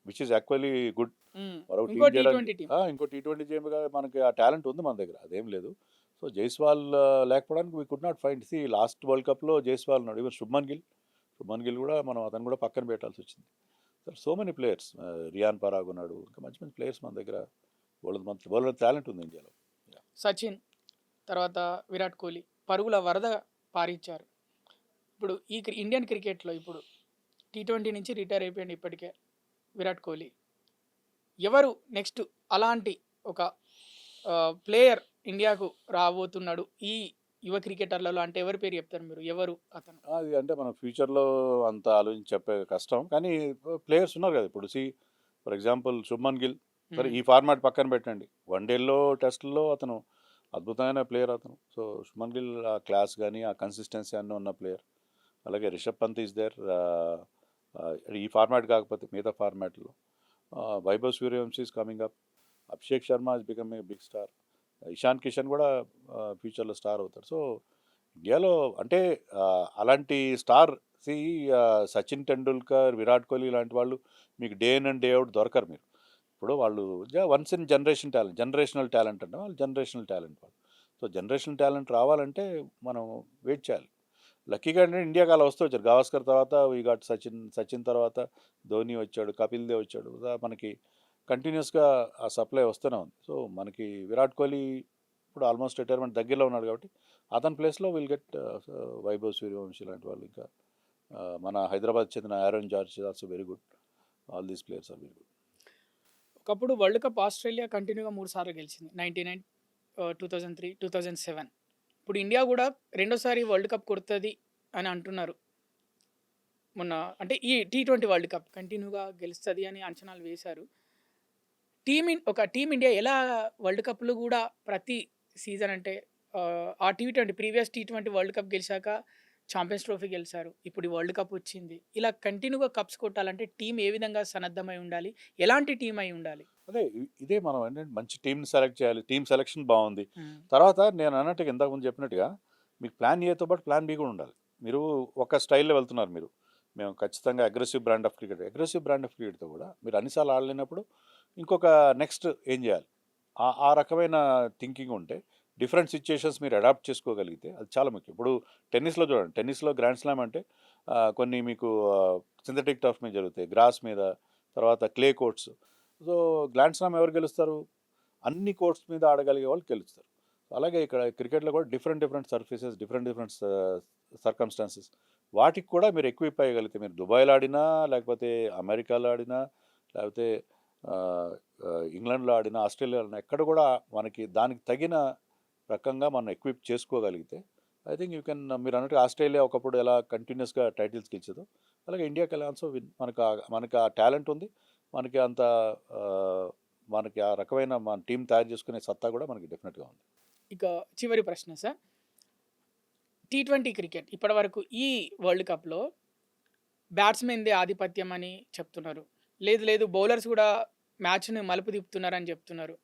which is actually good. హ్మ్. మరో ఇంకో టీం చేయడానికి టీ20 టీమ్. ఇంకో టీ20 టీమ్గా మనకి ఆ టాలెంట్ ఉంది మన దగ్గర, అదేం లేదు. సో జైస్వాల్ లేకపోవడానికి we could not find. Last world కప్లో జైస్వాల్ ఉన్నాడు. ఈవెన్ శుభ్మన్ గిల్ కూడా మనం అతను కూడా పక్కన పెట్టాల్సి వచ్చింది. So many players, Riyan Parag ఉన్నాడు, ఇంకా మంచి మంచి ప్లేయర్స్ మన దగ్గర. వాళ్ళ టాలెంట్ ఉంది ఇండియాలో. సచిన్, తర్వాత విరాట్ కోహ్లీ పరుగుల వరద పారించారు. ఇప్పుడు ఇండియన్ క్రికెట్లో ఇప్పుడు టీ20 నుంచి రిటైర్ అయిపోయింది ఇప్పటికే విరాట్ కోహ్లీ. ఎవరు నెక్స్ట్ అలాంటి ఒక ప్లేయర్ ఇండియాకు రాబోతున్నాడు ఈ యువ క్రికెటర్లలో అంటే ఎవరి పేరు చెప్తారు మీరు? ఎవరు అతను? అది అంటే మనం ఫ్యూచర్లో అంత ఆలోచించి చెప్పే కష్టం, కానీ ప్లేయర్స్ ఉన్నారు కదా ఇప్పుడు. For example Shubman Gill. సరే ఈ ఫార్మాట్ పక్కన పెట్టండి, వన్డేల్లో టెస్ట్లో అతను అద్భుతమైన ప్లేయర్ అతను. సో శుభ్మన్ గిల్ ఆ క్లాస్ కానీ ఆ కన్సిస్టెన్సీ అన్నీ ఉన్న ప్లేయర్. అలాగే రిషబ్ పంత్ ఈజ్ దేర్. ఈ ఫార్మాట్ కాకపోతే మిగతా ఫార్మాట్లో Vaibhav Suryavanshi is coming up. Abhishek Sharma is become a big star. Ishan Kishan కూడా ఫ్యూచర్లో స్టార్ అవుతాడు. సో ఇండియాలో అంటే అలాంటి స్టార్ సచిన్ టెండూల్కర్, విరాట్ కోహ్లీ లాంటి వాళ్ళు మీకు day in and day out దొరకరు మీరు. ఇప్పుడు వాళ్ళు వన్స్ ఇన్ జనరేషనల్ టాలెంట్ అంటే వాళ్ళు జనరేషనల్ టాలెంట్ వాళ్ళు. సో జనరేషనల్ టాలెంట్ రావాలంటే మనం వెయిట్ చేయాలి. లక్కీగా అంటే ఇండియాకి అలా వస్తూ వచ్చారు. గవాస్కర్ తర్వాత వీ గాట్ సచిన్ తర్వాత ధోని వచ్చాడు, కపిల్ దేవ్ వచ్చాడు. మనకి కంటిన్యూస్గా ఆ సప్లై వస్తూనే ఉంది. సో మనకి విరాట్ కోహ్లీ ఇప్పుడు ఆల్మోస్ట్ రిటైర్మెంట్ దగ్గరలో ఉన్నాడు కాబట్టి అతని ప్లేస్లో విల్ గెట్ వైభవ్ సూర్యవంశీ లాంటి వాళ్ళు. ఇంకా మన హైదరాబాద్ చెందిన Aaron George also very good. All these players are very good. ఒకప్పుడు వరల్డ్ కప్ ఆస్ట్రేలియా కంటిన్యూగా 3 సార్లు గెలిచింది. 99, 2003, 2007. ఇప్పుడు ఇండియా కూడా రెండోసారి వరల్డ్ కప్ కొడుతుంది అని అంటున్నారు. మొన్న అంటే ఈ టీ20 వరల్డ్ కప్ కంటిన్యూగా గెలుస్తుంది అని అంచనాలు వేశారు. ఒక టీమ్ ఇండియా ఎలా వరల్డ్ కప్లు కూడా ప్రతి సీజన్ అంటే ఆ T20 previous T20 world cup గెలిచాక champions trophy గెలిచారు. ఇప్పుడు ఈ వరల్డ్ కప్ వచ్చింది. ఇలా కంటిన్యూగా కప్స్ కొట్టాలంటే టీం ఏ విధంగా సన్నద్ధమై ఉండాలి? ఎలాంటి టీం అయి ఉండాలి? అదే ఇదే మనం ఏంటంటే మంచి టీంని సెలెక్ట్ చేయాలి. టీం సెలెక్షన్ బాగుంది. తర్వాత నేను అన్నట్టుగా ఇంతకుముందు చెప్పినట్టుగా మీకు ప్లాన్ ఏతో పాటు ప్లాన్ బి కూడా ఉండాలి. మీరు ఒక స్టైల్లో వెళ్తున్నారు మీరు. మేము ఖచ్చితంగా అగ్రెసివ్ బ్రాండ్ ఆఫ్ క్రికెట్తో కూడా మీరు అన్నిసార్లు ఆడలేనప్పుడు ఇంకొక నెక్స్ట్ ఏం చేయాలి, ఆ రకమైన థింకింగ్ ఉంటే డిఫరెంట్ సిచ్యుయేషన్స్ మీరు అడాప్ట్ చేసుకోగలిగితే అది చాలా ముఖ్యం. ఇప్పుడు టెన్నిస్లో చూడండి, టెన్నిస్లో గ్రాండ్ స్లామ్ అంటే కొన్ని మీకు సింథటిక్ టర్ఫ్ మీద జరుగుతాయి, గ్రాస్ మీద, తర్వాత clay courts. So grand slam ఎవరు గెలుస్తారు? అన్ని కోర్ట్స్ మీద ఆడగలిగే వాళ్ళు గెలుస్తారు. అలాగే ఇక్కడ క్రికెట్లో కూడా డిఫరెంట్ సర్ఫేసెస్, డిఫరెంట్ సర్కమ్స్టాన్సెస్, వాటికి కూడా మీరు ఎక్విప్ అయ్యగలిగితే మీరు దుబాయ్లో ఆడినా, లేకపోతే అమెరికాలో ఆడినా, లేకపోతే ఇంగ్లాండ్లో ఆడినా, ఆస్ట్రేలియాలో ఆడినా, ఎక్కడ కూడా మనకి దానికి తగిన రకంగా మనం ఎక్విప్ చేసుకోగలిగితే ఐ థింక్ యూ కెన్. మీరు అన్నట్టు ఆస్ట్రేలియా ఒకప్పుడు ఎలా కంటిన్యూస్గా టైటిల్స్ గెలిచదో అలాగే ఇండియా కెన్ ఆల్సో విన్. మనకు ఆ టాలెంట్ ఉంది, మనకి అంత మనకి ఆ రకమైన మన టీం తయారు చేసుకునే సత్తా కూడా మనకి డెఫినెట్గా ఉంది. ఇక చివరి ప్రశ్న సార్, టీ20 క్రికెట్ ఇప్పటివరకు ఈ వరల్డ్ కప్లో బ్యాట్స్మెన్దే ఆధిపత్యం అని చెప్తున్నారు. లేదు బౌలర్స్ కూడా మ్యాచ్ని మలుపు తిప్పుతున్నారని చెప్తున్నారు.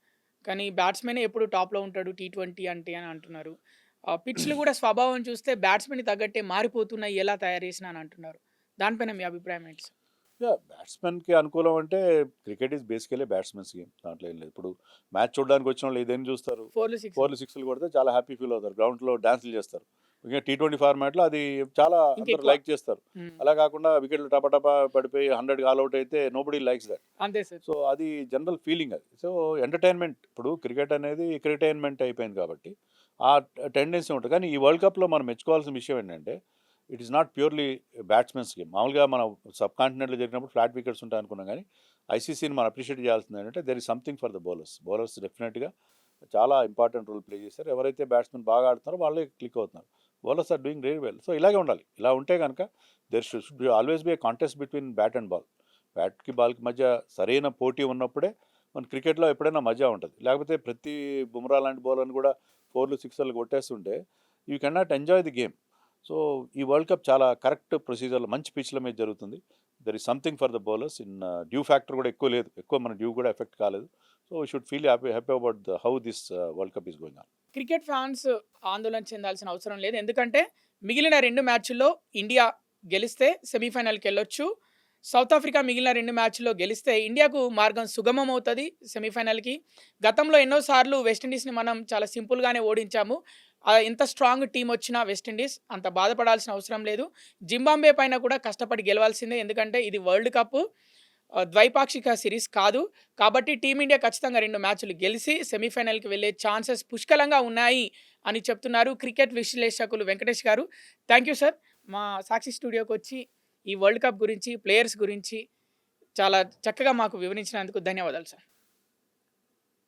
కానీ బ్యాట్స్మెన్ ఎప్పుడు టాప్లో ఉంటాడు టీ20 అంటే అని అంటున్నారు. పిచ్లు కూడా స్వభావం చూస్తే బ్యాట్స్మెన్ తగ్గట్టే మారిపోతున్నాయి, ఎలా తయారు చేసినా అని అంటున్నారు. దానిపైన మీ అభిప్రాయం ఏంటి సార్? బ్యాట్స్మెన్కి అనుకూలం అంటే cricket is basically batsmen game, దాంట్లో ఏం లేదు. ఇప్పుడు మ్యాచ్ చూడడానికి వచ్చిన వాళ్ళు ఏదైనా చూస్తారు, 4 6 4లు 6లు కొడితే చాలా హ్యాపీ ఫీల్ అవుతారు, గ్రౌండ్లో డాన్సులు చేస్తారు. ఇంకా T20 ఫార్మాట్లో అది చాలా ఇంకా అందరు ఎక్కువ. లైక్ చేస్తారు. అలా కాకుండా వికెట్లు టపటపా పడిపోయి 100 ఆల్ అవుట్ అయితే నోబడీ లైక్స్ దట్. అంతే సార్. సో అది జనరల్ ఫీలింగ్ అది. సో ఎంటర్టైన్మెంట్, ఇప్పుడు క్రికెట్ అనేది క్రిటైన్మెంట్ అయిపోయింది కాబట్టి ఆ టెండెన్సీ ఉంటుంది. కానీ ఈ వరల్డ్ కప్లో మనం మెచ్చుకోవాల్సిన విషయం ఏంటంటే it is not purely batsmen game. మామూలుగా మనం సబ్ కాంటినెంట్లో జరిగినప్పుడు ఫ్లాట్ వికెట్స్ ఉంటాయి అనుకున్నాం, కానీ ఐసీసీని మనం అప్రిషియేట్ చేయాల్సింది ఏంటంటే there is something for the bowlers డెఫినెట్గా చాలా ఇంపార్టెంట్ రోల్ ప్లే చేస్తారు. ఎవరైతే బ్యాట్స్మెన్ బాగా ఆడుతున్నారో వాళ్ళే క్లిక్ అవుతున్నారు. Bowlers are doing very well. So ఇలాగే ఉండాలి. ఇలా ఉంటే కనుక there should be always be a contest between bat and ball. బ్యాట్కి బాల్కి మధ్య సరైన పోటీ ఉన్నప్పుడే మన క్రికెట్లో ఎప్పుడైనా మజా ఉంటుంది. లేకపోతే ప్రతి బుమ్రా లాంటి బౌలర్ని కూడా 4లు 6లు కొట్టేస్తుంటే you can not enjoy the game. So ఈ వరల్డ్ కప్ చాలా కరెక్ట్ ప్రొసీజర్లో మంచి పిచ్ల మీద జరుగుతుంది. There is something for the bowlers. Dew factor కూడా ఎక్కువ లేదు, ఎక్కువ మన డ్యూ కూడా ఎఫెక్ట్ కాలేదు. So we should feel happy about how this world cup is going on. Cricket fans ఆందోళన చెందాల్సిన అవసరం లేదు. ఎందుకంటే మిగిలిన 2 మ్యాచ్ల్లో ఇండియా గెలిస్తే సెమీఫైనల్కి వెళ్ళొచ్చు. సౌత్ ఆఫ్రికా మిగిలిన 2 మ్యాచ్ల్లో గెలిస్తే ఇండియాకు మార్గం సుగమం అవుతుంది సెమీఫైనల్కి. గతంలో ఎన్నోసార్లు వెస్టిండీస్ని మనం చాలా సింపుల్గానే ఓడించాము. ఎంత స్ట్రాంగ్ టీం వచ్చినా వెస్టిండీస్ అంత బాధపడాల్సిన అవసరం లేదు. జింబాబ్వే పైన కూడా కష్టపడి గెలవాల్సిందే, ఎందుకంటే ఇది వరల్డ్ కప్, ద్వైపాక్షిక సిరీస్ కాదు. కాబట్టి టీమిండియా ఖచ్చితంగా 2 మ్యాచ్లు గెలిచి సెమీఫైనల్కి వెళ్ళే ఛాన్సెస్ పుష్కలంగా ఉన్నాయి అని చెప్తున్నారు క్రికెట్ విశ్లేషకులు వెంకటేష్ గారు. థ్యాంక్ యూ సార్, మా సాక్షి స్టూడియోకి వచ్చి ఈ వరల్డ్ కప్ గురించి, ప్లేయర్స్ గురించి చాలా చక్కగా మాకు వివరించినందుకు ధన్యవాదాలు సార్.